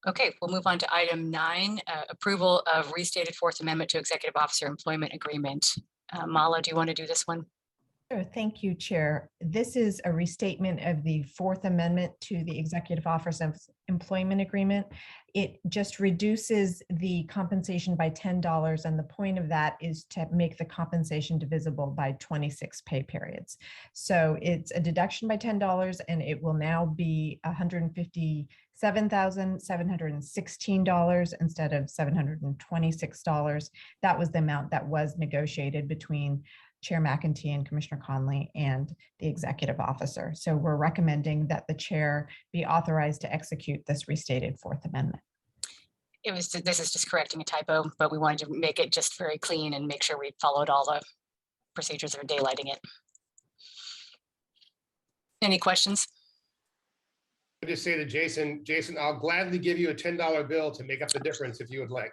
Okay, we'll move on to item 9, approval of restated Fourth Amendment to Executive Officer Employment Agreement. Mala, do you want to do this one? Sure. Thank you, Chair. This is a restatement of the Fourth Amendment to the Executive Officer Employment Agreement. It just reduces the compensation by $10, and the point of that is to make the compensation divisible by 26 pay periods. So it's a deduction by $10, and it will now be $157,716 instead of $726. That was the amount that was negotiated between Chair McEntee and Commissioner Conley and the executive officer. So we're recommending that the chair be authorized to execute this restated Fourth Amendment. This is just correcting a typo, but we wanted to make it just very clean and make sure we followed all the procedures for daylighting it. Any questions? I just say to Jason, I'll gladly give you a $10 bill to make up the difference if you would like.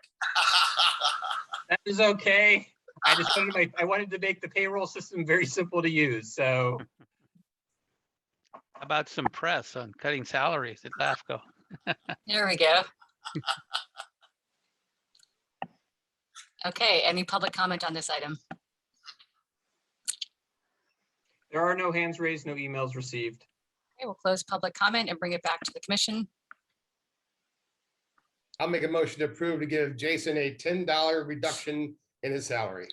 That is okay. I just wanted to make the payroll system very simple to use. So How about some press on cutting salaries at LAFCO? There we go. Okay, any public comment on this item? there are no hands raised, no emails received. Okay, we'll close public comment and bring it back to the commission. I'll make a motion to approve to give Jason a $10 reduction in his salary.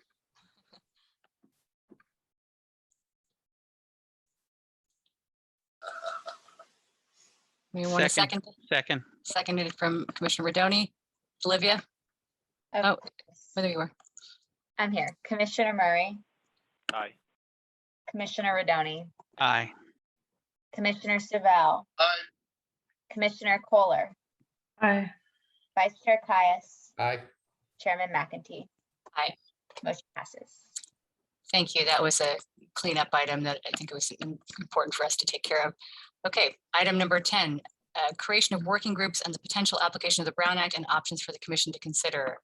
We want a second. Second. Seconded from Commissioner Rodoni. Olivia? Oh, whether you were. I'm here. Commissioner Murray, Aye. Commissioner Rodoni, Aye. Commissioner Savell, Aye. Commissioner Kohler, Aye. Vice Chair Caius, Aye. Chairman McEntee. Aye. Motion passes. Thank you. That was a cleanup item that I think it was important for us to take care of. Okay, item number 10, creation of working groups and the potential application of the Brown Act and options for the commission to consider.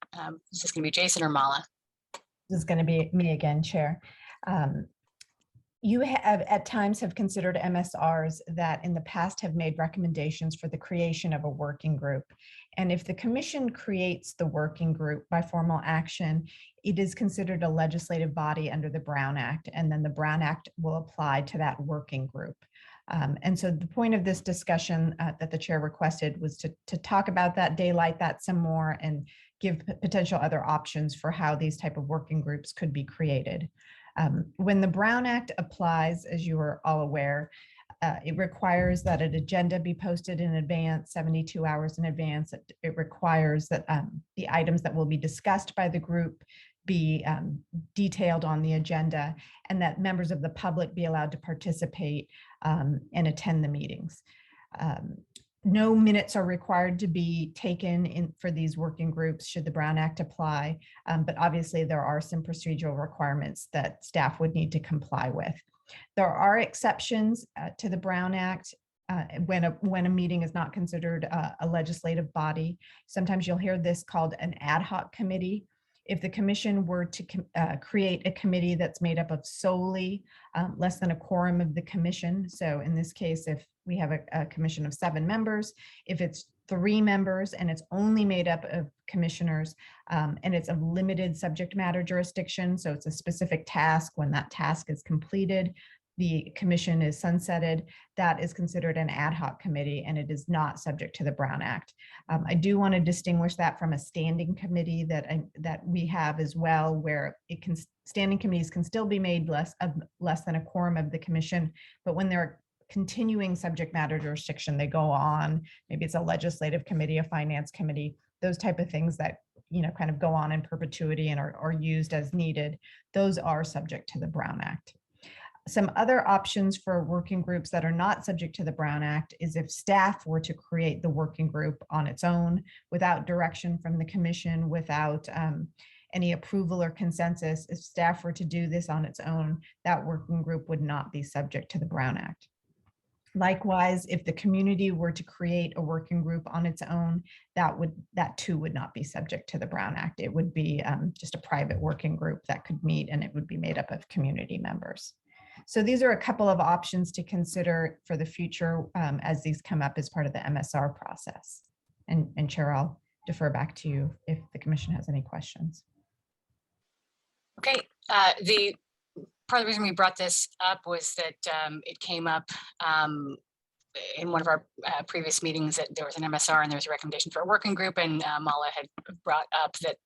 Is this going to be Jason or Mala? This is going to be me again, Chair. You have at times have considered MSRs that in the past have made recommendations for the creation of a working group. And if the commission creates the working group by formal action, it is considered a legislative body under the Brown Act, and then the Brown Act will apply to that working group. And so the point of this discussion that the chair requested was to talk about that, daylight that some more, and give potential other options for how these type of working groups could be created. When the Brown Act applies, as you are all aware, it requires that an agenda be posted in advance, 72 hours in advance. It requires that the items that will be discussed by the group be detailed on the agenda, and that members of the public be allowed to participate and attend the meetings. No minutes are required to be taken in for these working groups should the Brown Act apply, but obviously there are some procedural requirements that staff would need to comply with. There are exceptions to the Brown Act when a meeting is not considered a legislative body. Sometimes you'll hear this called an ad hoc committee. If the commission were to create a committee that's made up of solely less than a quorum of the commission, so in this case, if we have a commission of 7 members, if it's 3 members and it's only made up of commissioners and it's of limited subject matter jurisdiction, so it's a specific task, when that task is completed, the commission is sunsetted, that is considered an ad hoc committee and it is not subject to the Brown Act. I do want to distinguish that from a standing committee that we have as well, where standing committees can still be made less than a quorum of the commission, but when they're continuing subject matter jurisdiction, they go on, maybe it's a legislative committee, a finance committee, those type of things that kind of go on in perpetuity and are used as needed, those are subject to the Brown Act. Some other options for working groups that are not subject to the Brown Act is if staff were to create the working group on its own without direction from the commission, without any approval or consensus. If staff were to do this on its own, that working group would not be subject to the Brown Act. Likewise, if the community were to create a working group on its own, that too would not be subject to the Brown Act. It would be just a private working group that could meet, and it would be made up of community members. So these are a couple of options to consider for the future as these come up as part of the MSR process. And Chair, I'll defer back to you if the commission has any questions. Okay, the part of the reason we brought this up was that it came up in one of our previous meetings that there was an MSR and there was a recommendation for a working group, and Mala had brought up that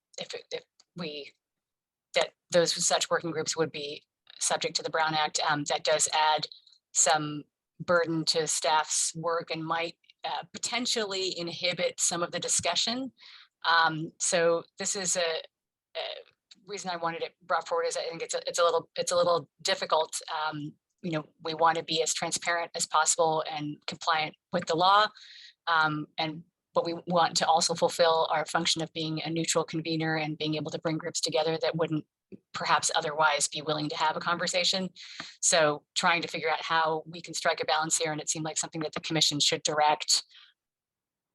that those such working groups would be subject to the Brown Act. That does add some burden to staff's work and might potentially inhibit some of the discussion. So this is a reason I wanted it brought forward is I think it's a little difficult. We want to be as transparent as possible and compliant with the law, but we want to also fulfill our function of being a neutral convener and being able to bring groups together that wouldn't perhaps otherwise be willing to have a conversation. So trying to figure out how we can strike a balance here, and it seemed like something that the commission should direct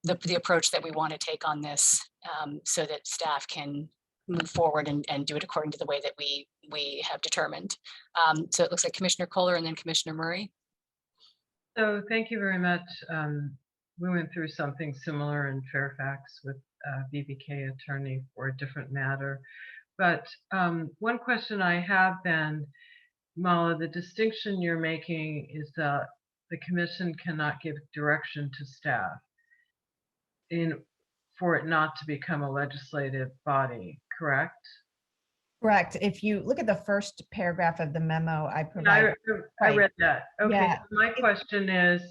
the approach that we want to take on this, so that staff can move forward and do it according to the way that we have determined. So it looks like Commissioner Kohler and then Commissioner Murray. So thank you very much. We went through something similar in Fairfax with BBK attorney for a different matter. But one question I have then, Mala, the distinction you're making is that the commission cannot give direction to staff for it not to become a legislative body, correct? Correct. If you look at the first paragraph of the memo I provided. I read that. Okay, Yeah. So my question is,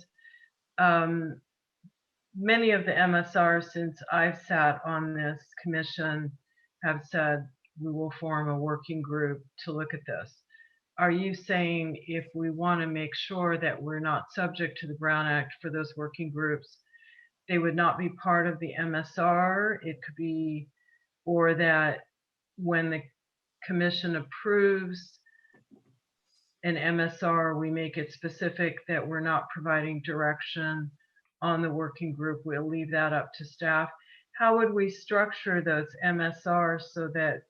many of the MSRs since I've sat on this commission have said we will form a working group to look at this. Are you saying if we want to make sure that we're not subject to the Brown Act for those working groups, they would not be part of the MSR? It could be, or that when the commission approves an MSR, we make it specific that we're not providing direction on the working group, we'll leave that up to staff. How would we structure those MSRs so that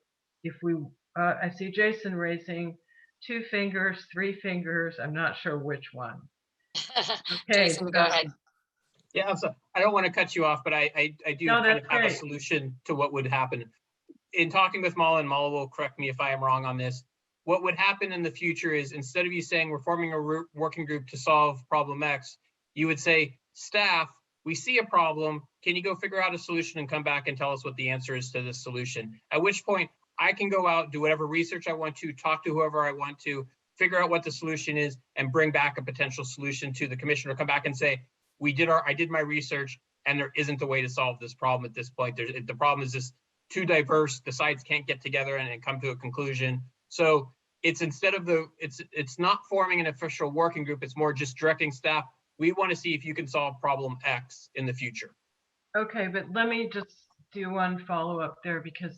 if we, I see Jason raising 2 fingers, 3 fingers, I'm not sure which one. Okay, Jason, go ahead. Yeah, I'm sorry. I don't want to cut you off, but I do No, kind of that's have a great. solution to what would happen. In talking with Mala, and Mala will correct me if I am wrong on this, what would happen in the future is instead of you saying we're forming a working group to solve problem X, you would say, staff, we see a problem. Can you go figure out a solution and come back and tell us what the answer is to this solution? At which point I can go out, do whatever research I want to, talk to whoever I want to, figure out what the solution is, and bring back a potential solution to the commission, or come back and say, I did my research and there isn't a way to solve this problem at this point. The problem is just too diverse. The sides can't get together and come to a conclusion. So it's instead of it's not forming an official working group. It's more just directing staff. We want to see if you can solve problem X in the future. Okay, but let me just do one follow-up there, because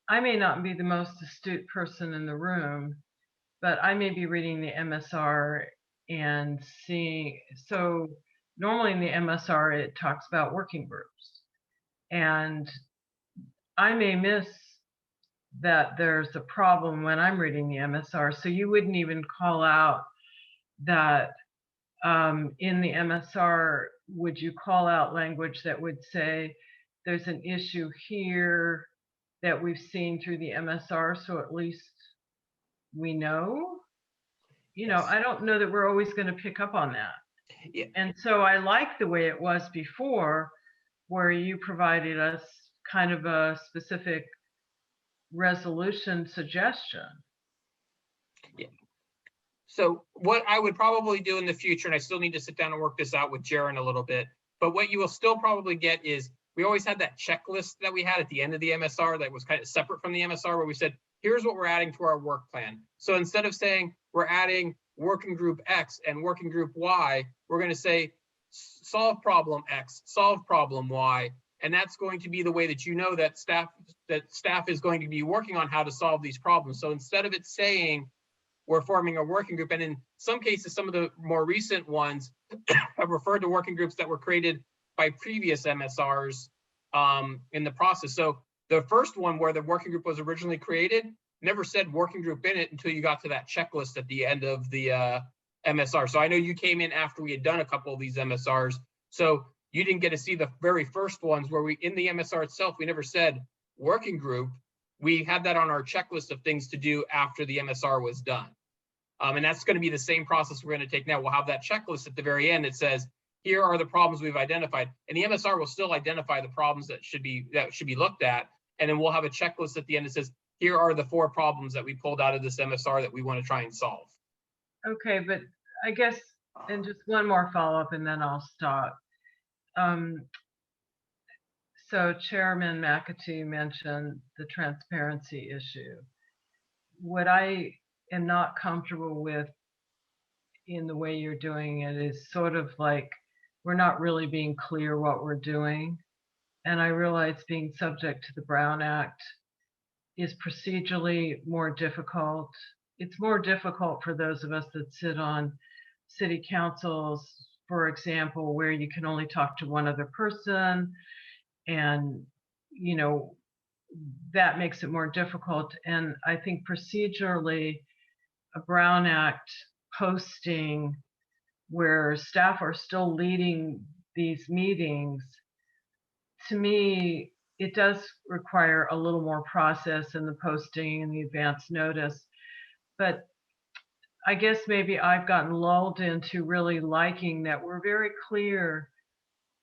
I may not be the most astute person in the room, but I may be reading the MSR and seeing, so normally in the MSR, it talks about working groups. And I may miss that there's a problem when I'm reading the MSR. So you wouldn't even call out that in the MSR, would you call out language that would say there's an issue here that we've seen through the MSR, so at least we know? you know, I don't know that we're always going to pick up on that. Yeah. And so I like the way it was before, where you provided us kind of a specific resolution suggestion. So what I would probably do in the future, and I still need to sit down and work this out with Jaren a little bit, but what you will still probably get is, we always had that checklist that we had at the end of the MSR that was kind of separate from the MSR, where we said, here's what we're adding to our work plan. So instead of saying we're adding working group X and working group Y, we're going to say solve problem X, solve problem Y. And that's going to be the way that you know that staff is going to be working on how to solve these problems. So instead of it saying we're forming a working group, and in some cases, some of the more recent ones have referred to working groups that were created by previous MSRs in the process. So the first one where the working group was originally created never said working group in it until you got to that checklist at the end of the MSR. So I know you came in after we had done a couple of these MSRs. So you didn't get to see the very first ones where we, in the MSR itself, we never said working group. We had that on our checklist of things to do after the MSR was done. And that's going to be the same process we're going to take now. We'll have that checklist at the very end. It says, here are the problems we've identified. And the MSR will still identify the problems that should be looked at. And then we'll have a checklist at the end that says, here are the 4 problems that we pulled out of this MSR that we want to try and solve. Okay, but I guess, and just one more follow-up and then I'll stop. So Chairman McAtee mentioned the transparency issue. What I am not comfortable with in the way you're doing it is sort of like, we're not really being clear what we're doing. And I realize being subject to the Brown Act is procedurally more difficult. It's more difficult for those of us that sit on city councils, for example, where you can only talk to one other person. And, you know, that makes it more difficult. And I think procedurally, a Brown Act posting where staff are still leading these meetings, to me, it does require a little more process in the posting and the advance notice. But I guess maybe I've gotten lulled into really liking that we're very clear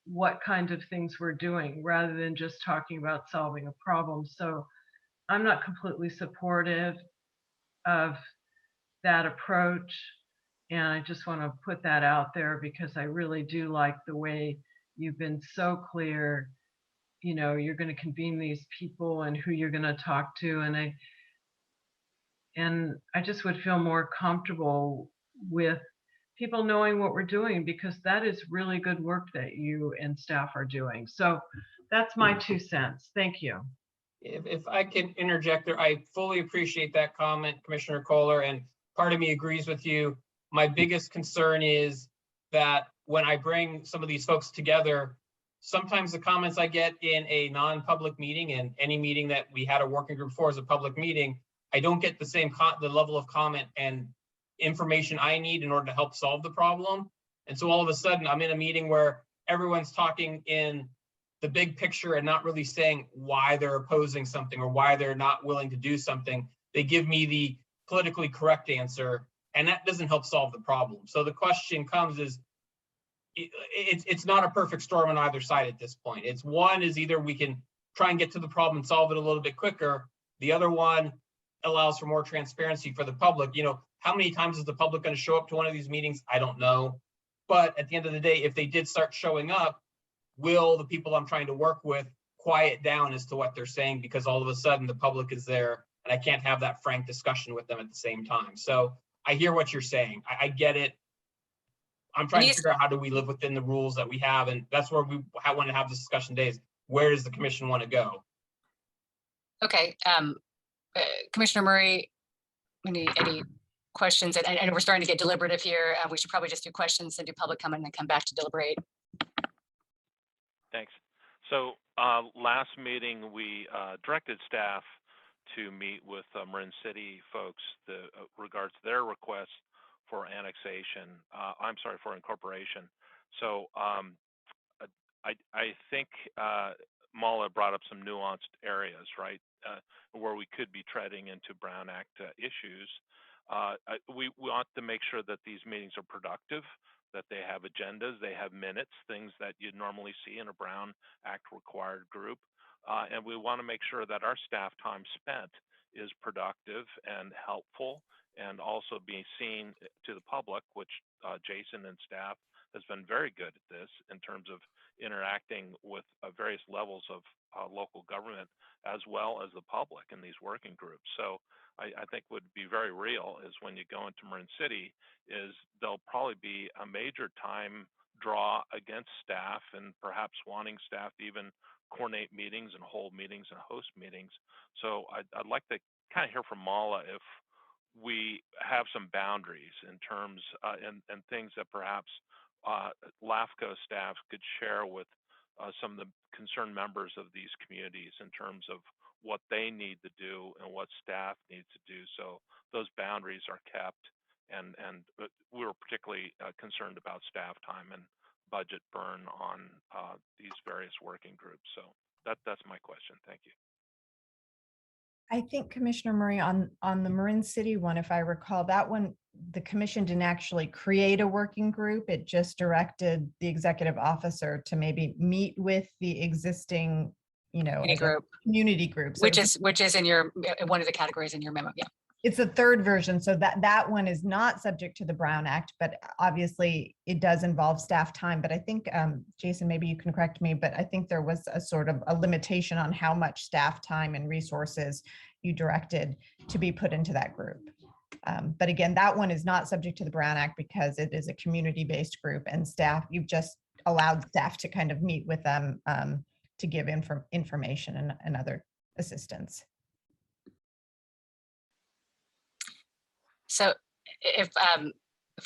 what kind of things we're doing rather than just talking about solving a problem. So I'm not completely supportive of that approach. And I just want to put that out there because I really do like the way you've been so clear. You know, you're going to convene these people and who you're going to talk to. And I just would feel more comfortable with people knowing what we're doing, because that is really good work that you and staff are doing. So that's my 2 cents. Thank you. If I can interject there, I fully appreciate that comment, Commissioner Kohler, and part of me agrees with you. My biggest concern is that when I bring some of these folks together, sometimes the comments I get in a non-public meeting, and any meeting that we had a working group for is a public meeting, I don't get the same the level of comment and information I need in order to help solve the problem. And so all of a sudden I'm in a meeting where everyone's talking in the big picture and not really saying why they're opposing something or why they're not willing to do something. They give me the politically correct answer, and that doesn't help solve the problem. So the question comes is, it's not a perfect storm on either side at this point. It's one is either we can try and get to the problem and solve it a little bit quicker. The other one allows for more transparency for the public. You know, how many times is the public going to show up to one of these meetings? I don't know. But at the end of the day, if they did start showing up, will the people I'm trying to work with quiet down as to what they're saying? Because all of a sudden the public is there and I can't have that frank discussion with them at the same time. So I hear what you're saying. I get it. I'm trying to figure out how do we live within the rules that we have. And that's where we want to have this discussion days. Where does the commission want to go? Okay, Commissioner Murray, any questions? And I know we're starting to get deliberative here. We should probably just do questions and do public comment and then come back to deliberate. Thanks. So last meeting, we directed staff to meet with Marin City folks regards their request for annexation. I'm sorry, for incorporation. So I think Mala brought up some nuanced areas, right, where we could be treading into Brown Act issues. We want to make sure that these meetings are productive, that they have agendas, they have minutes, things that you'd normally see in a Brown Act required group. And we want to make sure that our staff time spent is productive and helpful, and also be seen to the public, which Jason and staff has been very good at this in terms of interacting with various levels of local government as well as the public in these working groups. So I think would be very real is when you go into Marin City is there'll probably be a major time draw against staff and perhaps wanting staff to even coordinate meetings and hold meetings and host meetings. So I'd like to kind of hear from Mala if we have some boundaries in terms and things that perhaps LAFCO staff could share with some of the concerned members of these communities in terms of what they need to do and what staff needs to do. So those boundaries are kept, and we were particularly concerned about staff time and budget burn on these various working groups. So that's my question. Thank you. I think Commissioner Murray on the Marin City one, if I recall, that one, the commission didn't actually create a working group. It just directed the executive officer to maybe meet with the existing, community group. So Which is in your one of the categories in your memo. Yeah. It's a third version, so that one is not subject to the Brown Act, but obviously it does involve staff time. But I think, Jason, maybe you can correct me, but I think there was a sort of a limitation on how much staff time and resources you directed to be put into that group. But again, that one is not subject to the Brown Act because it is a community-based group, and staff, you've just allowed staff to kind of meet with them to give information and other assistance. So if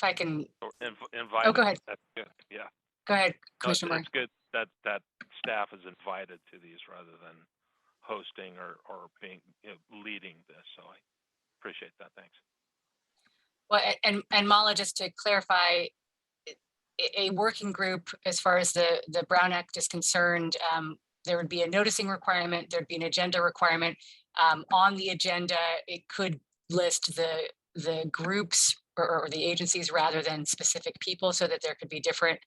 I can, Invite. oh, go ahead. That's good. Yeah. Go ahead, No, Commissioner Murray. it's good that staff is invited to these rather than hosting or being leading this. So I appreciate that. Thanks. Well, and Mala, just to clarify, a working group, as far as the Brown Act is concerned, there would be a noticing requirement. There'd be an agenda requirement. On the agenda, it could list the groups or the agencies rather than specific people, so that there could be different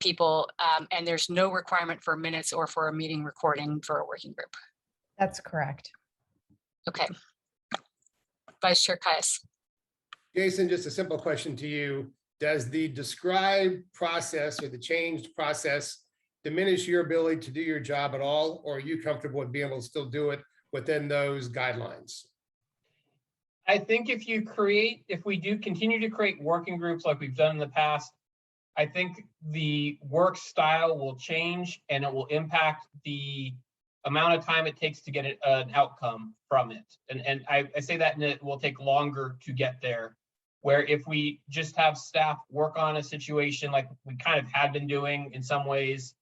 people. And there's no requirement for minutes or for a meeting recording for a working group. That's correct. Okay. Vice Chair Caius. Jason, just a simple question to you. Does the described process or the changed process diminish your ability to do your job at all? Or are you comfortable with being able to still do it within those guidelines? I think if we do continue to create working groups like we've done in the past, I think the work style will change and it will impact the amount of time it takes to get an outcome from it. And I say that, and it will take longer to get there. Where if we just have staff work on a situation like we kind of had been doing in some ways,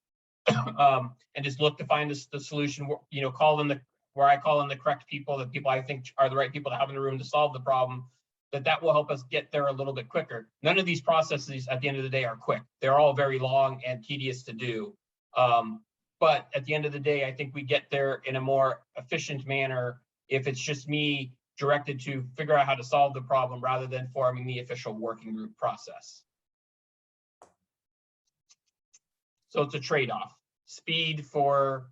and just look to find the solution, call in where I call in the correct people, the people I think are the right people to have in the room to solve the problem, that will help us get there a little bit quicker. None of these processes at the end of the day are quick. They're all very long and tedious to do. But at the end of the day, I think we get there in a more efficient manner if it's just me directed to figure out how to solve the problem rather than forming the official working group process. So it's a trade-off: speed for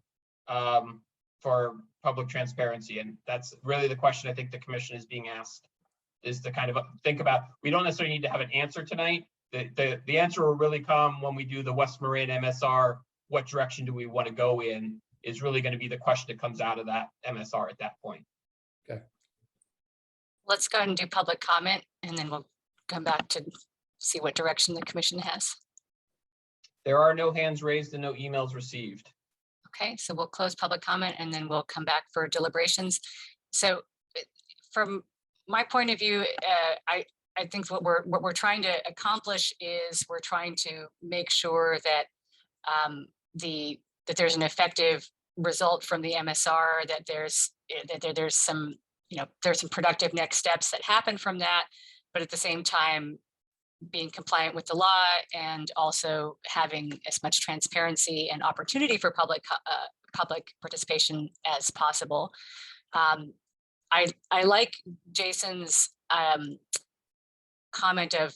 public transparency, and that's really the question I think the commission is being asked, is to kind of think about. We don't necessarily need to have an answer tonight. The answer will really come when we do the West Marin MSR. What direction do we want to go in is really going to be the question that comes out of that MSR at that point. Okay. Let's go ahead and do public comment, and then we'll come back to see what direction the commission has. There are no hands raised and no emails received. Okay, so we'll close public comment and then we'll come back for deliberations. So from my point of view, I think what we're trying to accomplish is we're trying to make sure that that there's an effective result from the MSR, that there's some there's some productive next steps that happen from that, but at the same time being compliant with the law and also having as much transparency and opportunity for public participation as possible. I like Jason's comment of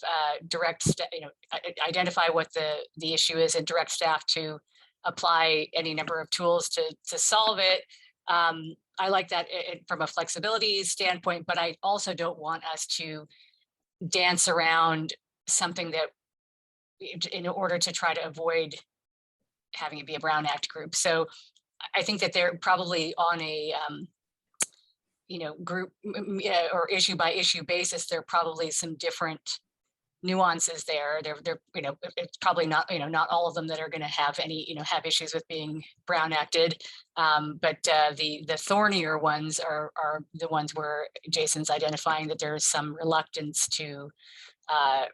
identify what the issue is and direct staff to apply any number of tools to solve it. I like that from a flexibility standpoint, but I also don't want us to dance around something that in order to try to avoid having it be a Brown Act group. So I think that they're probably on a group or issue by issue basis. There are probably some different nuances there. They're it's probably not not all of them that are going to have any have issues with being Brown Acted, but the thornier ones are the ones where Jason's identifying that there's some reluctance to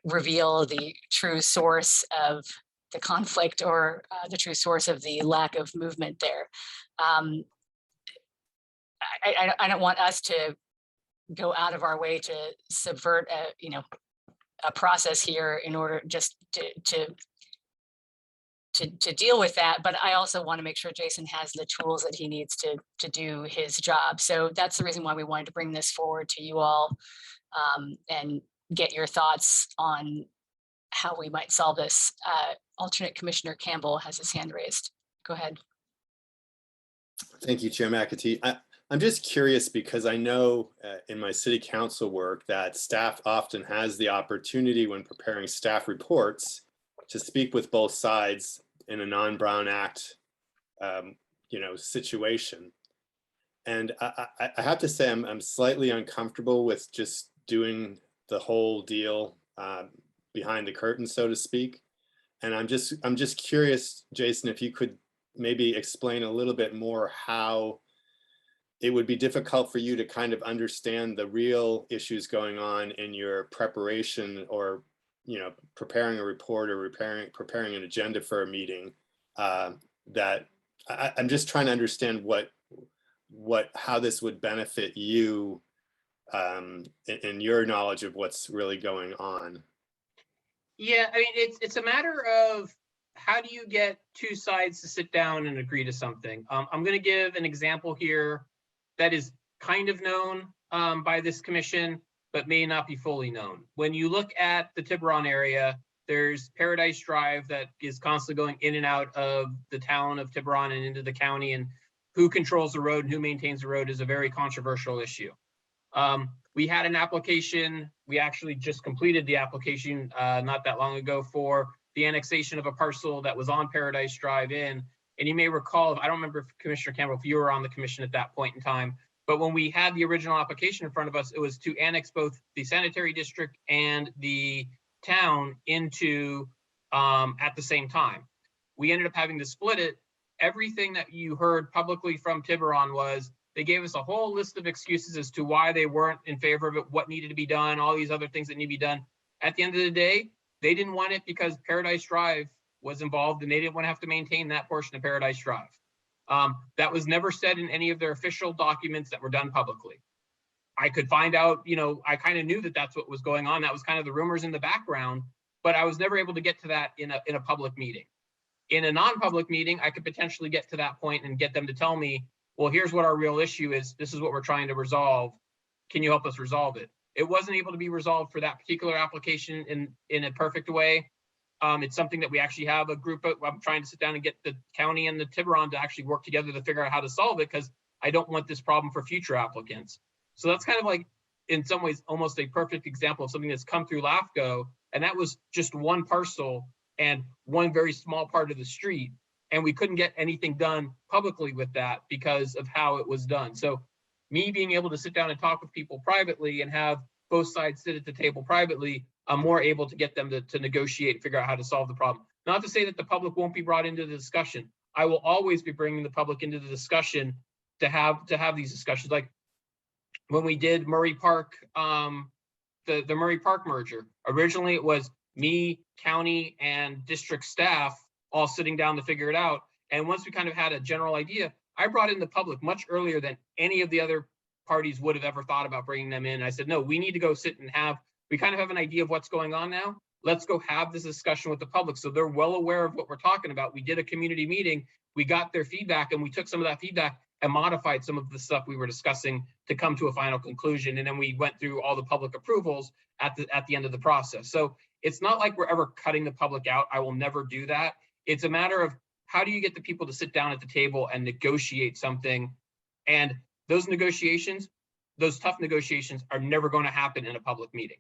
reveal the true source of the conflict or the true source of the lack of movement there. I don't want us to go out of our way to subvert a process here in order just to deal with that. But I also want to make sure Jason has the tools that he needs to do his job. So that's the reason why we wanted to bring this forward to you all and get your thoughts on how we might solve this. Alternate Commissioner Campbell has his hand raised. Go ahead. Thank you, Chair McAtee. I'm just curious because I know in my city council work that staff often has the opportunity when preparing staff reports to speak with both sides in a non-Brown Act, situation. And I have to say I'm slightly uncomfortable with just doing the whole deal behind the curtain, so to speak. And I'm just curious, Jason, if you could maybe explain a little bit more how it would be difficult for you to kind of understand the real issues going on in your preparation or, preparing a report or preparing an agenda for a meeting. That I'm just trying to understand how this would benefit you in your knowledge of what's really going on. Yeah, I mean, it's a matter of how do you get two sides to sit down and agree to something. I'm going to give an example here that is kind of known by this commission, but may not be fully known. When you look at the Tiburon area, there's Paradise Drive that is constantly going in and out of the town of Tiburon and into the county, and who controls the road and who maintains the road is a very controversial issue. We had an application, we actually just completed the application not that long ago for the annexation of a parcel that was on Paradise Drive in. And you may recall, I don't remember if Commissioner Campbell, if you were on the commission at that point in time, but when we had the original application in front of us, it was to annex both the sanitary district and the town into at the same time. We ended up having to split it. Everything that you heard publicly from Tiburon was they gave us a whole list of excuses as to why they weren't in favor of it, what needed to be done, all these other things that need to be done. At the end of the day, they didn't want it because Paradise Drive was involved and they didn't want to have to maintain that portion of Paradise Drive. That was never said in any of their official documents that were done publicly. I could find out, I kind of knew that that's what was going on. That was kind of the rumors in the background, but I was never able to get to that in a public meeting. In a non-public meeting, I could potentially get to that point and get them to tell me, well, here's what our real issue is. This is what we're trying to resolve. Can you help us resolve it? It wasn't able to be resolved for that particular application in a perfect way. It's something that we actually have a group of, I'm trying to sit down and get the county and the Tiburon to actually work together to figure out how to solve it, because I don't want this problem for future applicants. So that's kind of like, in some ways, almost a perfect example of something that's come through LAFCO. And that was just one parcel and one very small part of the street. And we couldn't get anything done publicly with that because of how it was done. So me being able to sit down and talk with people privately and have both sides sit at the table privately, I'm more able to get them to negotiate and figure out how to solve the problem. Not to say that the public won't be brought into the discussion. I will always be bringing the public into the discussion to have these discussions. Like when we did Murray Park, the Murray Park merger, originally it was me, county, and district staff all sitting down to figure it out. And once we kind of had a general idea, I brought in the public much earlier than any of the other parties would have ever thought about bringing them in. I said, no, we need to go sit and we kind of have an idea of what's going on now. Let's go have this discussion with the public so they're well aware of what we're talking about. We did a community meeting, we got their feedback, and we took some of that feedback and modified some of the stuff we were discussing to come to a final conclusion. And then we went through all the public approvals at the end of the process. So it's not like we're ever cutting the public out. I will never do that. It's a matter of how do you get the people to sit down at the table and negotiate something? And those negotiations, those tough negotiations, are never going to happen in a public meeting.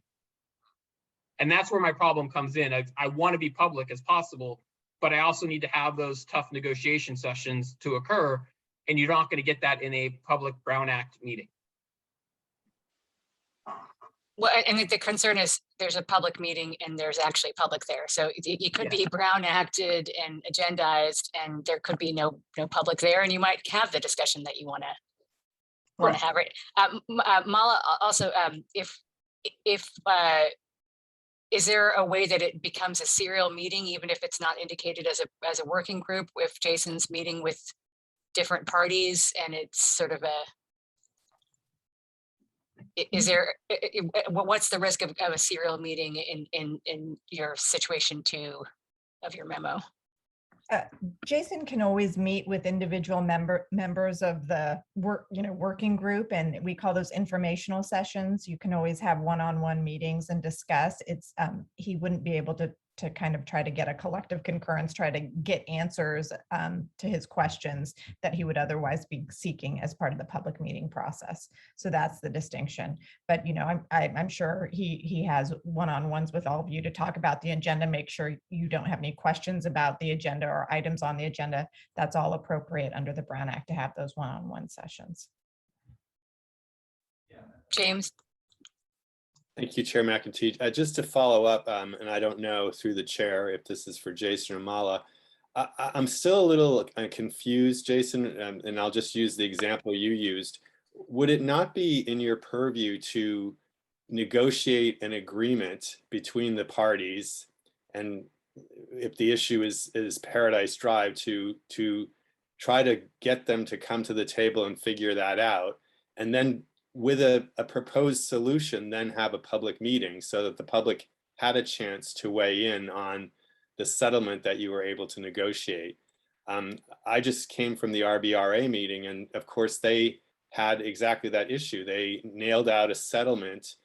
And that's where my problem comes in. I want to be public as possible, but I also need to have those tough negotiation sessions to occur. And you're not going to get that in a public Brown Act meeting. Well, and the concern is there's a public meeting and there's actually public there. So it could be Brown acted and agendized, and there could be no public there, and you might have the discussion that you want to have, right? Mala, also, if is there a way that it becomes a serial meeting, even if it's not indicated as a working group, if Jason's meeting with different parties and it's sort of is there, what's the risk of a serial meeting in your situation 2 of your memo? Jason can always meet with individual members of the working group, and we call those informational sessions. You can always have one-on-one meetings and discuss. It's he wouldn't be able to kind of try to get a collective concurrence, try to get answers to his questions that he would otherwise be seeking as part of the public meeting process. So that's the distinction. But I'm sure he has one-on-ones with all of you to talk about the agenda, make sure you don't have any questions about the agenda or items on the agenda. That's all appropriate under the Brown Act to have those one-on-one sessions. James? Thank you, Chair McEntee. Just to follow up, and I don't know through the chair if this is for Jason or Mala, I'm still a little confused, Jason, and I'll just use the example you used. Would it not be in your purview to negotiate an agreement between the parties, and if the issue is Paradise Drive, to try to get them to come to the table and figure that out, and then with a proposed solution, then have a public meeting so that the public had a chance to weigh in on the settlement that you were able to negotiate? I just came from the RBRA meeting, and of course they had exactly that issue. They nailed out a settlement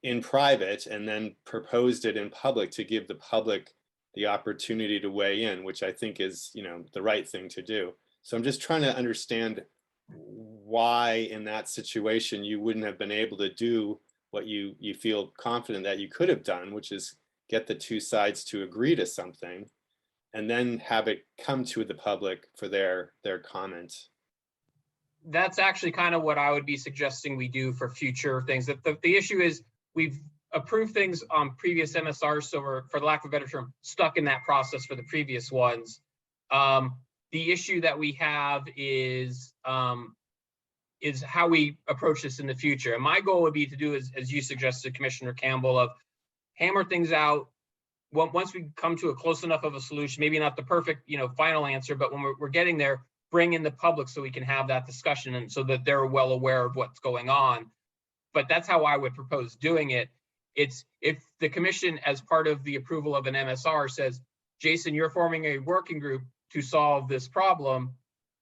in private and then proposed it in public to give the public the opportunity to weigh in, which I think is, the right thing to do. So I'm just trying to understand why in that situation you wouldn't have been able to do what you feel confident that you could have done, which is get the two sides to agree to something and then have it come to the public for their comment. That's actually kind of what I would be suggesting we do for future things. That the issue is we've approved things on previous MSRs, so we're, for the lack of a better term, stuck in that process for the previous ones. The issue that we have is how we approach this in the future. And my goal would be to do as you suggested, Commissioner Campbell, of hammer things out. Once we come to a close enough of a solution, maybe not the perfect, final answer, but when we're getting there, bring in the public so we can have that discussion and so that they're well aware of what's going on. But that's how I would propose doing it. It's if the commission, as part of the approval of an MSR, says, Jason, you're forming a working group to solve this problem,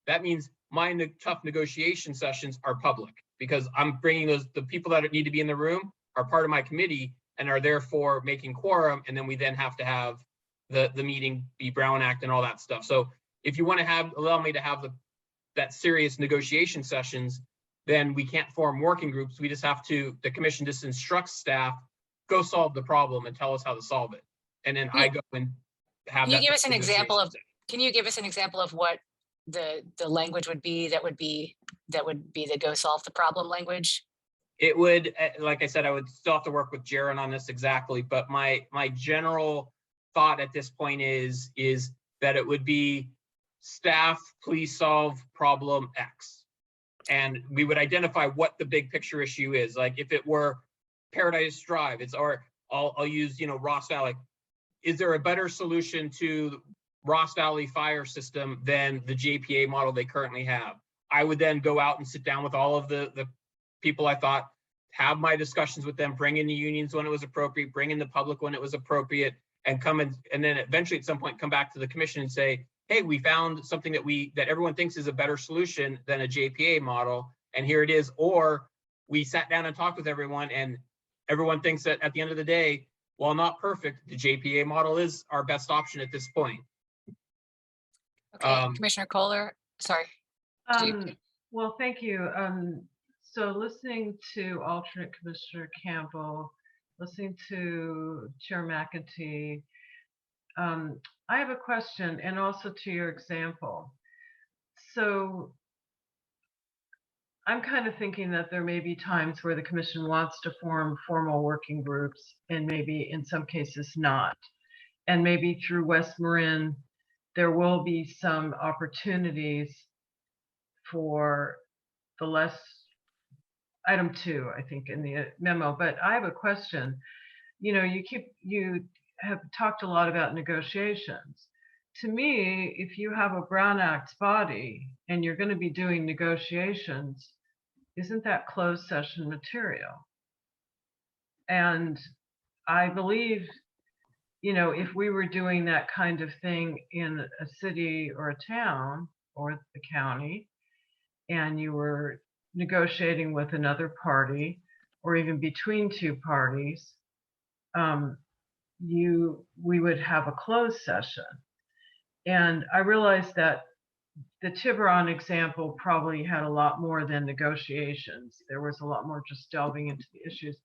that means my tough negotiation sessions are public, because I'm bringing the people that need to be in the room are part of my committee and are therefore making quorum, and then we then have to have the meeting be Brown Act and all that stuff. So if you want to allow me to have that serious negotiation sessions, then we can't form working groups. We just have to, the commission just instructs staff, go solve the problem and tell us how to solve it. And then I go and have that. Can you give us an example of what the language would be that would be the go solve the problem language? It would, like I said, I would still have to work with Jaron on this exactly, but my general thought at this point is that it would be staff, please solve problem X. And we would identify what the big picture issue is. Like if it were Paradise Drive, I'll use, Ross Valley. Is there a better solution to Ross Valley fire system than the JPA model they currently have? I would then go out and sit down with all of the people I thought, have my discussions with them, bring in the unions when it was appropriate, bring in the public when it was appropriate, and come in, and then eventually at some point come back to the commission and say, hey, we found something that everyone thinks is a better solution than a JPA model, and here it is. Or we sat down and talked with everyone, and everyone thinks that at the end of the day, while not perfect, the JPA model is our best option at this point. Okay, Commissioner Kohler, sorry. Well, thank you. So listening to alternate Commissioner Campbell, listening to Chair McEntee, I have a question, and also to your example. So I'm kind of thinking that there may be times where the commission wants to form formal working groups and maybe in some cases not. And maybe through West Marin, there will be some opportunities for the less, item 2, I think, in the memo. But I have a question. You know, you have talked a lot about negotiations. To me, if you have a Brown Act body and you're going to be doing negotiations, isn't that closed session material? And I believe, you know, if we were doing that kind of thing in a city or a town or the county, and you were negotiating with another party or even between two parties, we would have a closed session. And I realized that the Tiburon example probably had a lot more than negotiations. There was a lot more just delving into the issues.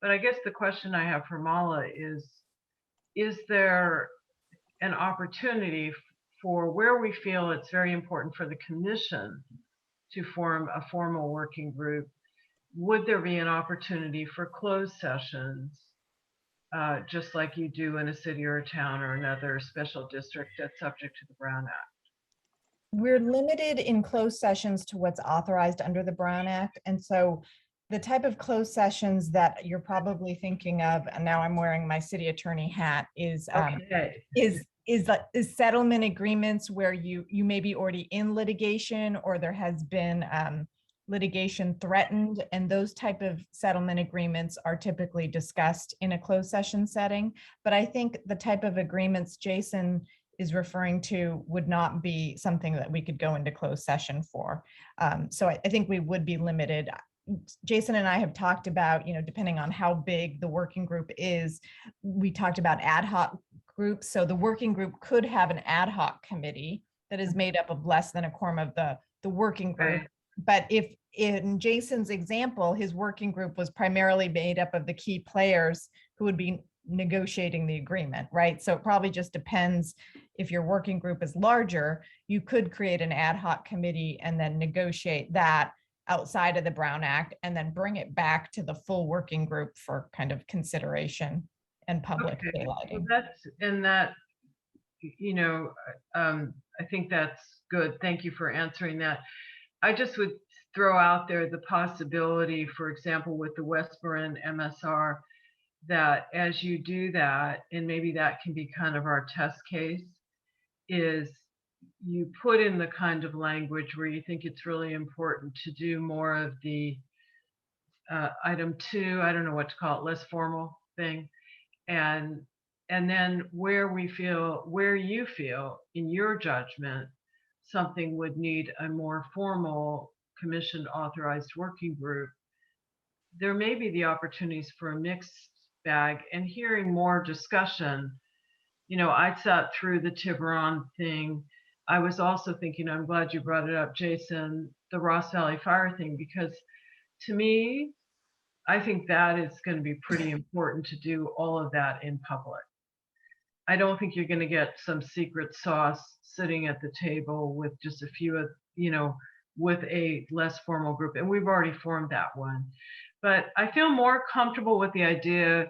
But I guess the question I have for Mala is there an opportunity for where we feel it's very important for the commission to form a formal working group? Would there be an opportunity for closed sessions, just like you do in a city or a town or another special district that's subject to the Brown Act? We're limited in closed sessions to what's authorized under the Brown Act. And so the type of closed sessions that you're probably thinking of, and now I'm wearing my city attorney hat, is settlement agreements where you may be already in litigation or there has been litigation threatened, and those type of settlement agreements are typically discussed in a closed session setting. But I think the type of agreements Jason is referring to would not be something that we could go into closed session for. So I think we would be limited. Jason and I have talked about, you know, depending on how big the working group is, we talked about ad hoc groups. So the working group could have an ad hoc committee that is made up of less than a quorum of the working group. Right. But if in Jason's example, his working group was primarily made up of the key players who would be negotiating the agreement, right? So it probably just depends. If your working group is larger, you could create an ad hoc committee and then negotiate that outside of the Brown Act and then bring it back to the full working group for kind of consideration and public daylighting. Well, you know, I think that's good. Thank you for answering that. I just would throw out there the possibility, for example, with the West Marin MSR, that as you do that, and maybe that can be kind of our test case, is you put in the kind of language where you think it's really important to do more of the item 2, I don't know what to call it, less formal thing. And then where you feel in your judgment, something would need a more formal commission authorized working group, there may be the opportunities for a mixed bag and hearing more discussion. You know, I sat through the Tiburon thing. I was also thinking, I'm glad you brought it up, Jason, the Ross Valley Fire thing, because to me, I think that is going to be pretty important to do all of that in public. I don't think you're going to get some secret sauce sitting at the table with just a few of, you know, with a less formal group. And we've already formed that one. But I feel more comfortable with the idea,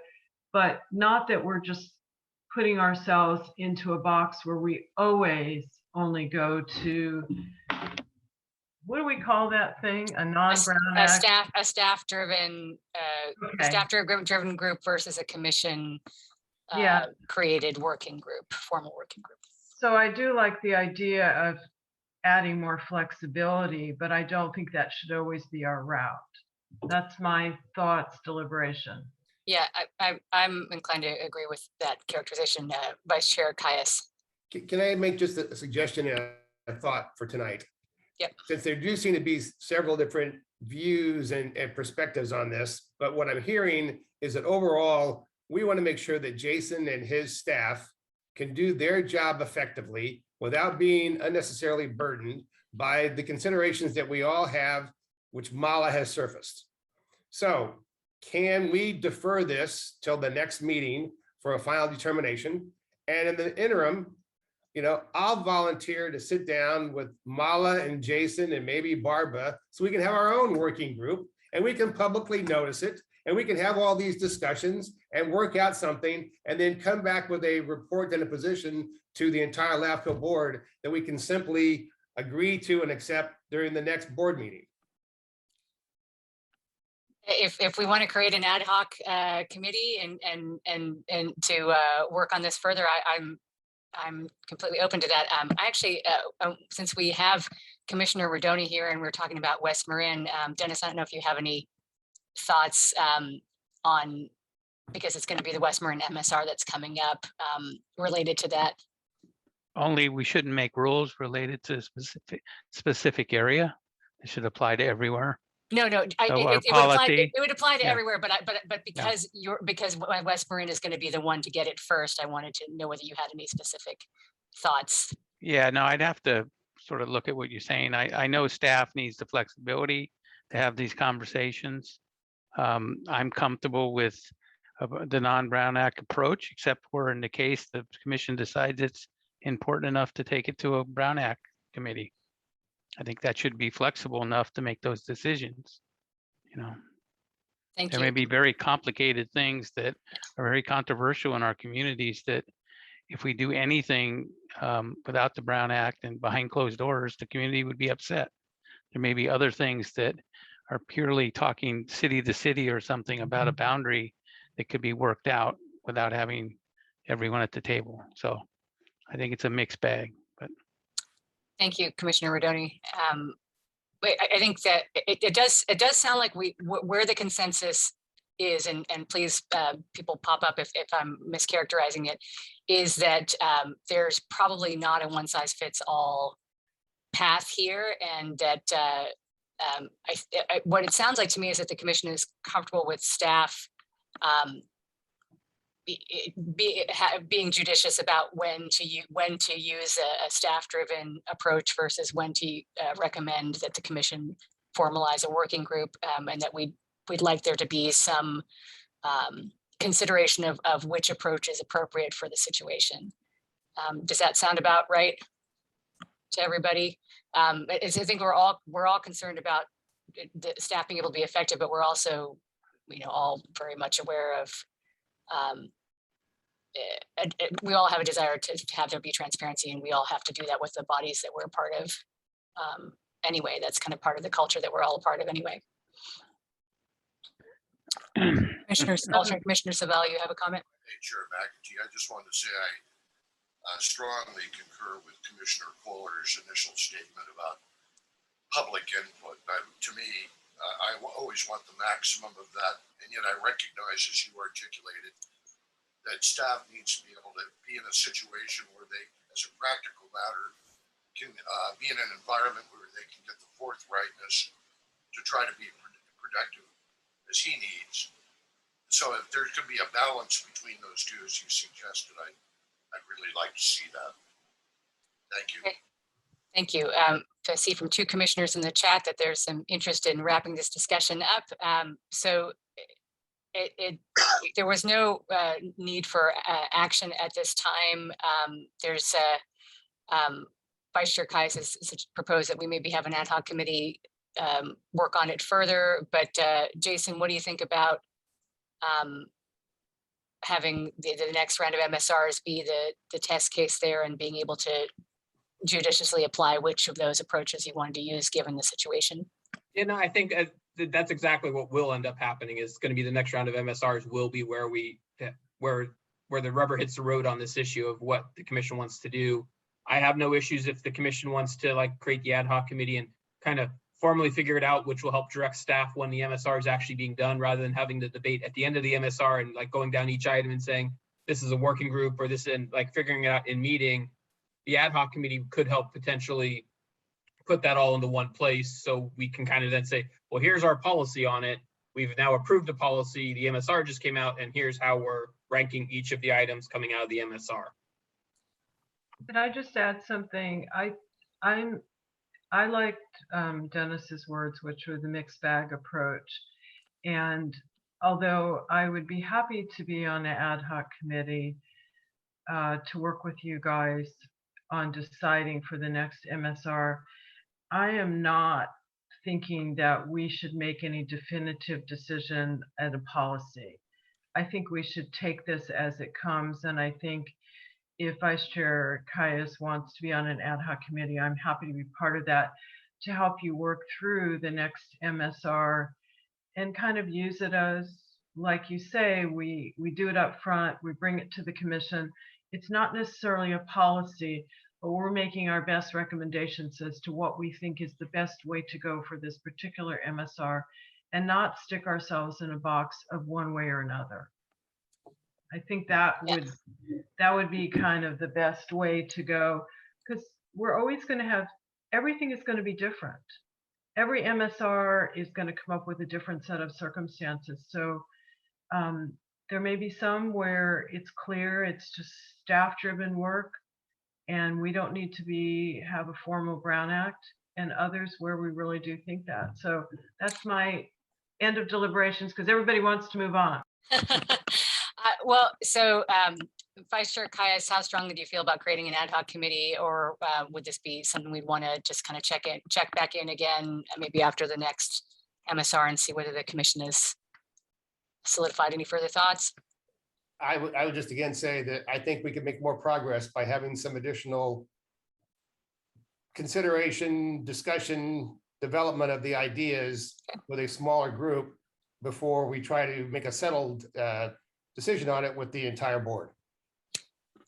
but not that we're just putting ourselves into a box where we always only go to, what do we call that thing? A non-Brown Act? A staff-driven group versus a commission created working group, formal working group. So I do like the idea of adding more flexibility, but I don't think that should always be our route. That's my thoughts, deliberation. Yeah, I'm inclined to agree with that characterization, Vice Chair Caius. Can I make just a suggestion and a thought for tonight? Yep. Since there do seem to be several different views and perspectives on this, but what I'm hearing is that overall, we want to make sure that Jason and his staff can do their job effectively without being unnecessarily burdened by the considerations that we all have, which Mala has surfaced. So can we defer this till the next meeting for a final determination? And in the interim, I'll volunteer to sit down with Mala and Jason and maybe Barbara, so we can have our own working group and we can publicly notice it and we can have all these discussions and work out something and then come back with a report and a position to the entire LAFCO board that we can simply agree to and accept during the next board meeting. If we want to create an ad hoc committee and to work on this further, I'm completely open to that. I actually, since we have Commissioner Rodoni here and we're talking about West Marin, Dennis, I don't know if you have any thoughts on, because it's going to be the West Marin MSR that's coming up related to that. Only we shouldn't make rules related to specific area. It should apply to everywhere. No, So it would apply to yeah. everywhere, but because because West Marin is going to be the one to get it first, I wanted to know whether you had any specific thoughts. Yeah, no, I'd have to sort of look at what you're saying. I know staff needs the flexibility to have these conversations. I'm comfortable with the non-Brown Act approach, except where in the case the commission decides it's important enough to take it to a Brown Act committee. I think that should be flexible enough to make those decisions. Thank There you. may be very complicated things that are very controversial in our communities that if we do anything without the Brown Act and behind closed doors, the community would be upset. There may be other things that are purely talking city to city or something about a boundary that could be worked out without having everyone at the table. So I think it's a mixed bag. Thank you, Commissioner Rodoni. I think that it does sound like where the consensus is, and please people pop up if I'm mischaracterizing it, is that there's probably not a one size fits all path here, and that what it sounds like to me is that the commission is comfortable with staff being judicious about when to use a staff-driven approach versus when to recommend that the commission formalize a working group, and that we'd like there to be some consideration of which approach is appropriate for the situation. Does that sound about right to everybody? I think we're all concerned about the staff being able to be effective, but we're also, all very much aware of we all have a desire to have there be transparency, and we all have to do that with the bodies that we're a part of anyway. That's kind of part of the culture that we're all a part of anyway. Alternate Commissioner Savell, you have a comment? Hey, Chair McAtee, I just wanted to say I strongly concur with Commissioner Kohler's initial statement about public input. To me, I always want the maximum of that, and yet I recognize, as you articulated, that staff needs to be able to be in a situation where they, as a practical matter, can be in an environment where they can get the forthrightness to try to be productive as he needs. So if there could be a balance between those two, as you suggested, I'd really like to see that. Thank you. Okay. Thank you. I see from two commissioners in the chat that there's some interest in wrapping this discussion up. So there was no need for action at this time. There's Vice Chair Kais has proposed that we maybe have an ad hoc committee work on it further. But Jason, what do you think about having the next round of MSRs be the test case there, and being able to judiciously apply which of those approaches you wanted to use given the situation? I think that's exactly what will end up happening. Is going to be the next round of MSRs will be where the rubber hits the road on this issue of what the commission wants to do. I have no issues if the commission wants to create the ad hoc committee and kind of formally figure it out, which will help direct staff when the MSR is actually being done, rather than having the debate at the end of the MSR and going down each item and saying this is a working group or this, and figuring it out in meeting. the ad hoc committee could help potentially put that all into one place. So we can kind of then say, well, here's our policy on it. We've now approved a policy. The MSR just came out, and here's how we're ranking each of the items coming out of the MSR. Could I just add something? I liked Dennis's words, which were the mixed bag approach. And although I would be happy to be on the ad hoc committee to work with you guys on deciding for the next MSR, I am not thinking that we should make any definitive decision at a policy. I think we should take this as it comes. And I think if Vice Chair Caius wants to be on an ad hoc committee, I'm happy to be part of that to help you work through the next MSR and kind of use it as, like you say, we do it up front, we bring it to the commission. It's not necessarily a policy, but we're making our best recommendations as to what we think is the best way to go for this particular MSR and not stick ourselves in a box of one way or another. I think that would be kind of the best way to go, because we're always going to have, everything is going to be different. Every MSR is going to come up with a different set of circumstances. So there may be some where it's clear, it's just staff-driven work, and we don't need to have a formal Brown Act, and others where we really do think that. So that's my end of deliberations, because everybody wants to move on. Well, so Vice Chair Caius, how strongly do you feel about creating an ad hoc committee, or would this be something we'd want to just kind of check back in again, maybe after the next MSR, and see whether the commission has solidified any further thoughts? I would just again say that I think we could make more progress by having some additional consideration, discussion, development of the ideas with a smaller group before we try to make a settled decision on it with the entire board.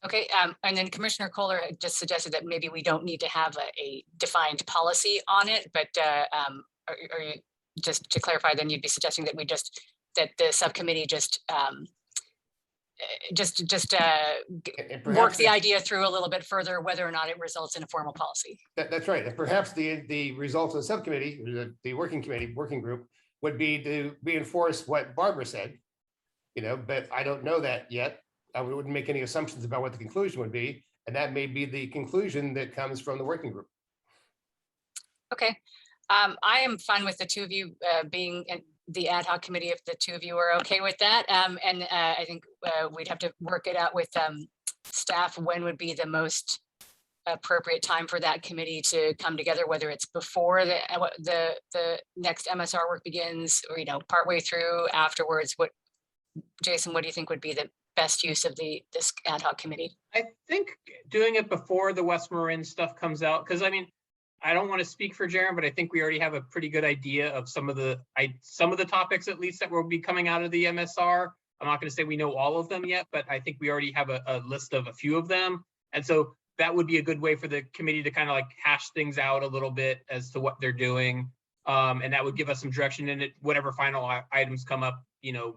Okay, and then Commissioner Kohler had just suggested that maybe we don't need to have a defined policy on it, but are you, just to clarify, then you'd be suggesting that that the subcommittee work the idea through a little bit further, whether or not it results in a formal policy. That's right. And perhaps the results of the subcommittee, or the working group, would be to reinforce what Barbara said, but I don't know that yet. I wouldn't make any assumptions about what the conclusion would be. And that may be the conclusion that comes from the working group. Okay. I am fine with the two of you being in the ad hoc committee if the two of you are okay with that. And I think we'd have to work it out with staff when would be the most appropriate time for that committee to come together, whether it's before the next MSR work begins, or partway through, afterwards. Jason, what do you think would be the best use of this ad hoc committee? I think doing it before the West Marin stuff comes out, because I mean, I don't want to speak for Jaron, but I think we already have a pretty good idea of some of the topics, at least, that will be coming out of the MSR. I'm not going to say we know all of them yet, but I think we already have a list of a few of them. And so that would be a good way for the committee to kind of like hash things out a little bit as to what they're doing. And that would give us some direction in it. Whatever final items come up,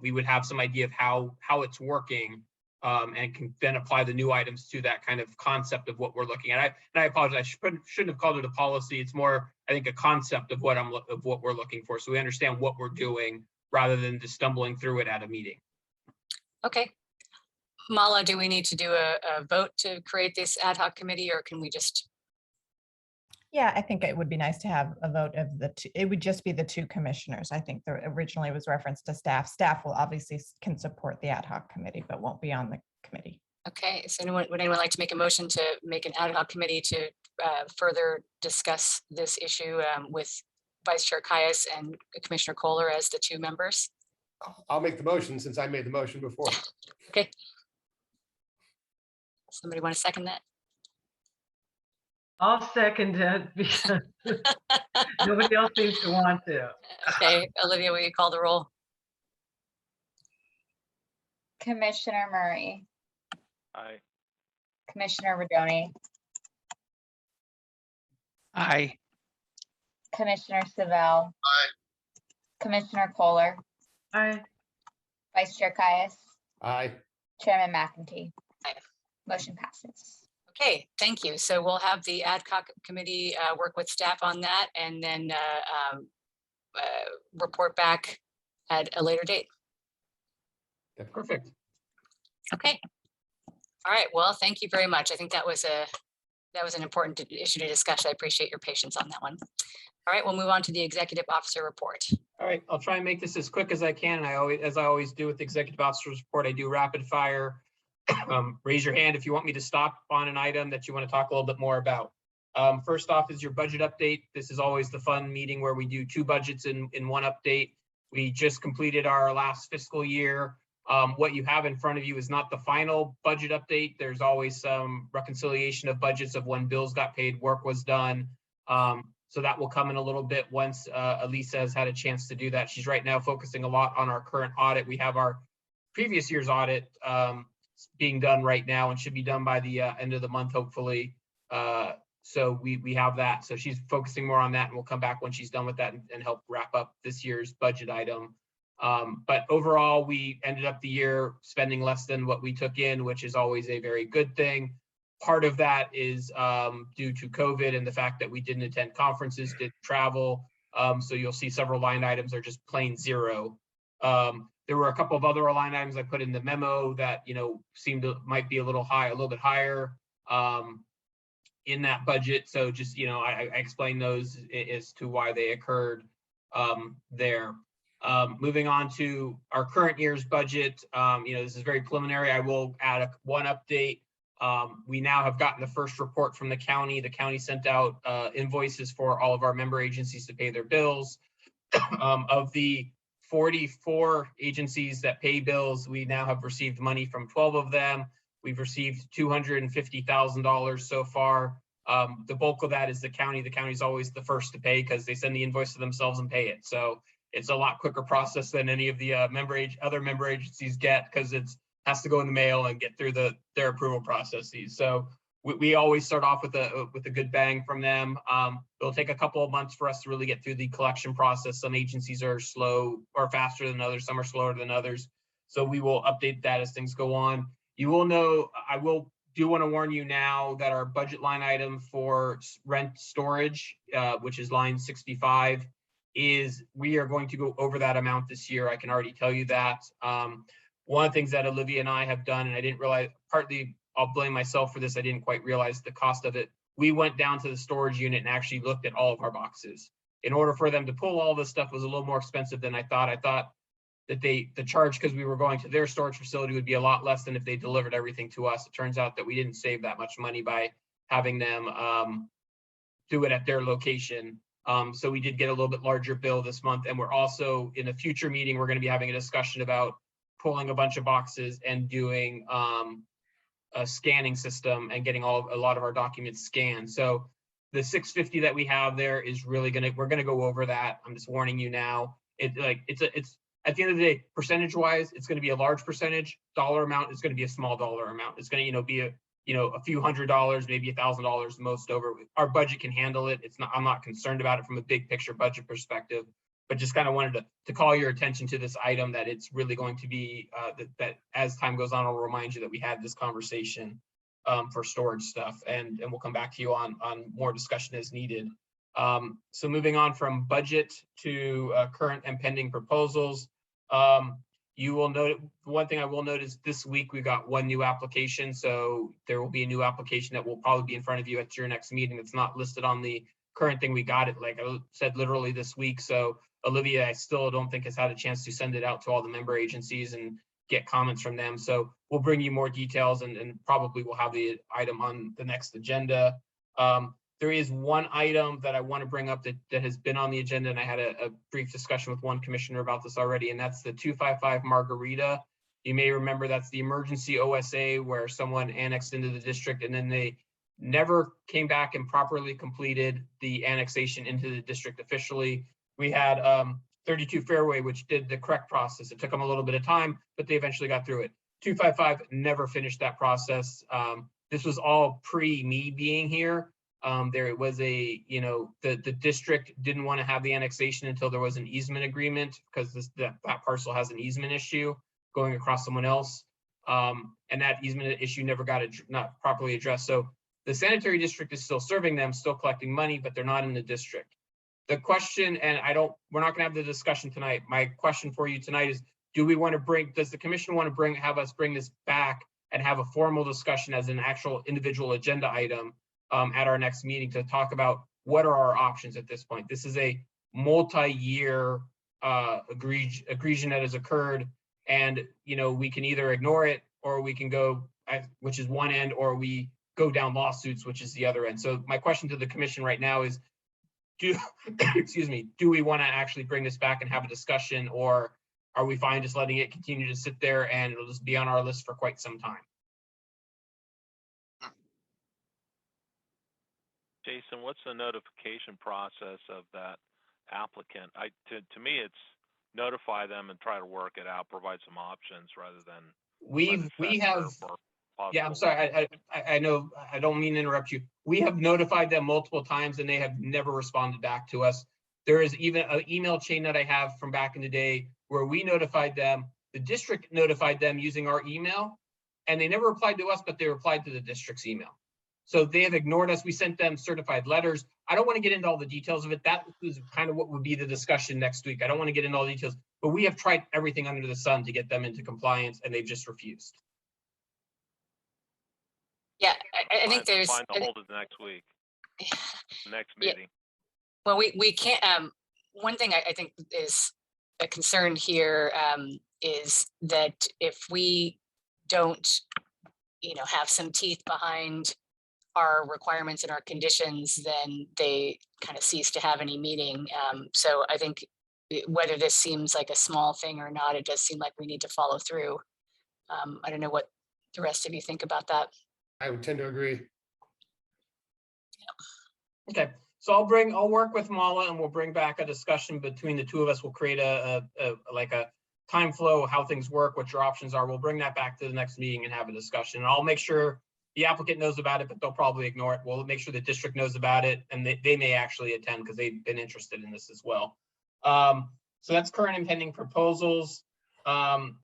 we would have some idea of how it's working, and can then apply the new items to that kind of concept of what we're looking at. I apologize, I shouldn't have called it a policy. It's more, I think, a concept of what we're looking for, so we understand what we're doing rather than just stumbling through it at a meeting. Okay. Mala, do we need to do a vote to create this ad hoc committee, or can we just? Yeah, I think it would be nice to have a vote of the two. It would just be the two commissioners. I think originally was reference to staff. Staff will obviously can support the ad hoc committee, but won't be on the committee. Okay, so would anyone like to make a motion to make an ad hoc committee to further discuss this issue with Vice Chair Caius and Commissioner Kohler as the two members? I'll make the motion since I made the motion before. Okay. Somebody want to second that? I'll second it because nobody else seems to want to. Okay, Olivia, will you call the roll? Commissioner Murray, Aye. Commissioner Rodoni, Aye. Commissioner Savell. Aye. Commissioner Kohler, Aye. Vice Chair Caius, Aye. Chairman McEntee. Aye. Motion passes. Okay, thank you. So we'll have the ad hoc committee work with staff on that and then report back at a later date. Perfect. Okay. All right. Well, thank you very much. I think that was an important issue to discuss. I appreciate your patience on that one. All right, we'll move on to the executive officer report. All right, I'll try and make this as quick as I can. And as I always do with the executive officer's report, I do rapid fire. Raise your hand if you want me to stop on an item that you want to talk a little bit more about. First off is your budget update. This is always the fun meeting where we do two budgets in one update. We just completed our last fiscal year. What you have in front of you is not the final budget update. There's always some reconciliation of budgets of when bills got paid, work was done. So that will come in a little bit once Elisa has had a chance to do that. She's right now focusing a lot on our current audit. We have our previous year's audit being done right now and should be done by the end of the month, hopefully. So we have that. So she's focusing more on that, and we'll come back when she's done with that and help wrap up this year's budget item. But overall, we ended up the year spending less than what we took in, which is always a very good thing. Part of that is due to COVID and the fact that we didn't attend conferences, didn't travel. So you'll see several line items are just plain zero. There were a couple of other line items I put in the memo that, seemed to might be a little bit higher in that budget. So just, I explained those as to why they occurred there. Moving on to our current year's budget, this is very preliminary. I will add one update. We now have gotten the first report from the county. The county sent out invoices for all of our member agencies to pay their bills. Of the 44 agencies that pay bills, we now have received money from 12 of them. We've received $250,000 so far. The bulk of that is the county. The county is always the first to pay because they send the invoice to themselves and pay it. So it's a lot quicker process than any of the other member agencies get, because it has to go in the mail and get through their approval processes. So we always start off with a good bang from them. It'll take a couple of months for us to really get through the collection process. Some agencies are slow or faster than others. Some are slower than others. So we will update that as things go on. You will know, I do want to warn you now that our budget line item for rent storage, which is line 65, we are going to go over that amount this year. I can already tell you that. One of the things that Olivia and I have done, and I didn't realize, partly I'll blame myself for this, I didn't quite realize the cost of it. We went down to the storage unit and actually looked at all of our boxes. In order for them to pull all this stuff was a little more expensive than I thought. I thought that the charge, because we were going to their storage facility, would be a lot less than if they delivered everything to us. It turns out that we didn't save that much money by having them do it at their location. So we did get a little bit larger bill this month. And we're also, in a future meeting, we're going to be having a discussion about pulling a bunch of boxes and doing a scanning system and getting a lot of our documents scanned. So the $650 that we have there is really we're gonna go over that. I'm just warning you now. It's at the end of the day, percentage wise, it's going to be a large percentage. Dollar amount is going to be a small dollar amount. It's going to be a few $100s, maybe $1,000 most over. Our budget can handle it. I'm not concerned about it from a big picture budget perspective, but just kind of wanted to call your attention to this item, that it's really going to be that as time goes on, I'll remind you that we had this conversation for storage stuff, and we'll come back to you on more discussion as needed. So moving on from budget to current and pending proposals. You will note, one thing I will note is this week we got one new application. So there will be a new application that will probably be in front of you at your next meeting. It's not listed on the current thing. We got it, like I said, literally this week. So Olivia, I still don't think has had a chance to send it out to all the member agencies and get comments from them. So we'll bring you more details and probably we'll have the item on the next agenda. There is one item that I want to bring up that has been on the agenda, and I had a brief discussion with one commissioner about this already, and that's the 255 Margarita. You may remember that's the emergency OSA where someone annexed into the district and then they never came back and properly completed the annexation into the district officially. We had 32 Fairway, which did the correct process. It took them a little bit of time, but they eventually got through it. 255 never finished that process. This was all pre me being here. There was the district didn't want to have the annexation until there was an easement agreement, because that parcel has an easement issue going across someone else. And that easement issue never got not properly addressed. So The sanitary district is still serving them, still collecting money, but they're not in the district. The question, and we're not gonna have the discussion tonight. My question for you tonight is, does the commission want to have us bring this back and have a formal discussion as an actual individual agenda item at our next meeting to talk about what are our options at this point? This is a multi-year egregion that has occurred, and we can either ignore it or we can go, which is one end, or we go down lawsuits, which is the other end. So my question to the commission right now is, excuse me, do we want to actually bring this back and have a discussion, or are we fine just letting it continue to sit there and it'll just be on our list for quite some time? Jason, what's the notification process of that applicant? To me, it's notify them and try to work it out, provide some options rather than. Yeah, I'm sorry. I know I don't mean to interrupt you. We have notified them multiple times and they have never responded back to us. There is even an email chain that I have from back in the day where we notified them, the district notified them using our email, and they never replied to us, but they replied to the district's email. So they have ignored us. We sent them certified letters. I don't want to get into all the details of it. That is kind of what would be the discussion next week. I don't want to get into all the details, but we have tried everything under the sun to get them into compliance and they've just refused. Yeah, I think there's. Fine to hold it next week, next meeting. Well, we can't, one thing I think is a concern here is that if we don't, have some teeth behind our requirements and our conditions, then they kind of cease to have any meaning. So I think whether this seems like a small thing or not, it does seem like we need to follow through. I don't know what the rest of you think about that. I would tend to agree. Okay, so I'll work with Mala and we'll bring back a discussion between the two of us. We'll create a time flow, how things work, what your options are. We'll bring that back to the next meeting and have a discussion. And I'll make sure the applicant knows about it, but they'll probably ignore it. We'll make sure the district knows about it and they may actually attend because they've been interested in this as well. So that's current and pending proposals.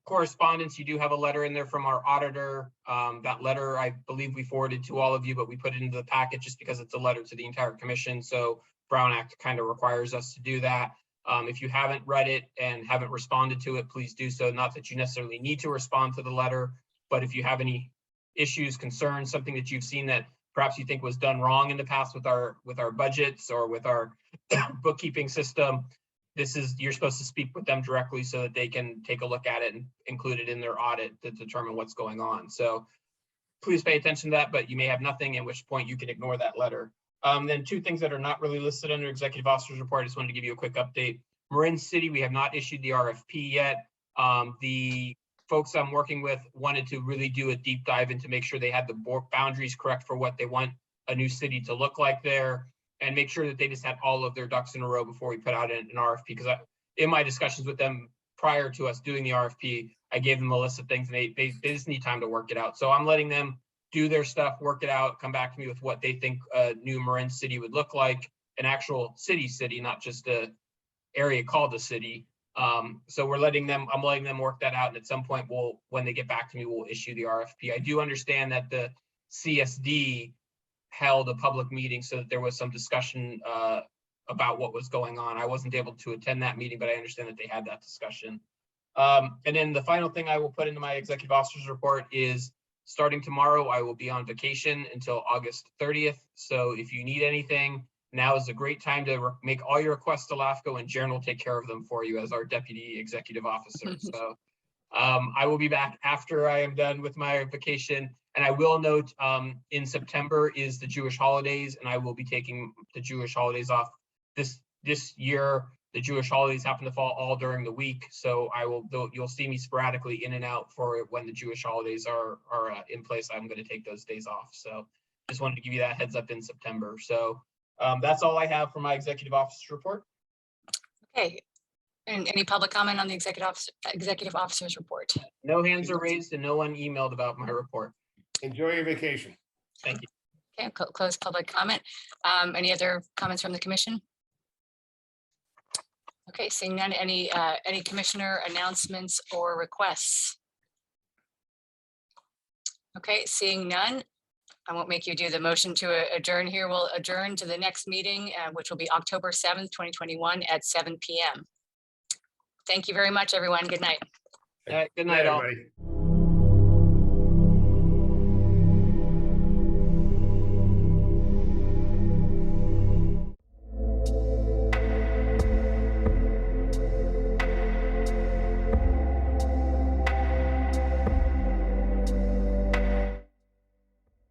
Correspondence, you do have a letter in there from our auditor. That letter, I believe we forwarded to all of you, but we put it into the packet just because it's a letter to the entire commission. So Brown Act kind of requires us to do that. If you haven't read it and haven't responded to it, please do so. Not that you necessarily need to respond to the letter, but if you have any issues, concerns, something that you've seen that perhaps you think was done wrong in the past with our budgets or with our bookkeeping system, you're supposed to speak with them directly so that they can take a look at it and include it in their audit to determine what's going on. So please pay attention to that, but you may have nothing, at which point you can ignore that letter. Then two things that are not really listed under executive officer's report. I just wanted to give you a quick update. Marin City, we have not issued the RFP yet. The folks I'm working with wanted to really do a deep dive into make sure they had the boundaries correct for what they want a new city to look like there, and make sure that they just had all of their ducks in a row before we put out an RFP. Because in my discussions with them prior to us doing the RFP, I gave them a list of things and they just need time to work it out. So I'm letting them do their stuff, work it out, come back to me with what they think a new Marin City would look like, an actual city, not just a area called a city. So I'm letting them work that out. And at some point, when they get back to me, we'll issue the RFP. I do understand that the CSD held a public meeting so that there was some discussion about what was going on. I wasn't able to attend that meeting, but I understand that they had that discussion. And then the final thing I will put into my executive officer's report is starting tomorrow, I will be on vacation until August 30th. So if you need anything, now is a great time to make all your requests to LAFCO, and Jaren will take care of them for you as our deputy executive officer. So I will be back after I am done with my vacation. And I will note in September is the Jewish holidays, and I will be taking the Jewish holidays off this year. The Jewish holidays happen to fall all during the week. So you'll see me sporadically in and out for when the Jewish holidays are in place. I'm going to take those days off. So just wanted to give you that heads up in September. So that's all I have for my executive officer's report. Okay. And any public comment on the executive officer's report? No hands are raised and no one emailed about my report. Enjoy your vacation. Thank you. Okay, close public comment. Any other comments from the commission? Okay, seeing none, any commissioner announcements or requests? Okay, seeing none, I won't make you do the motion to adjourn here. We'll adjourn to the next meeting, which will be October 7th, 2021 at 7 p.m. Thank you very much, everyone. Good night. Good night, all. Everybody.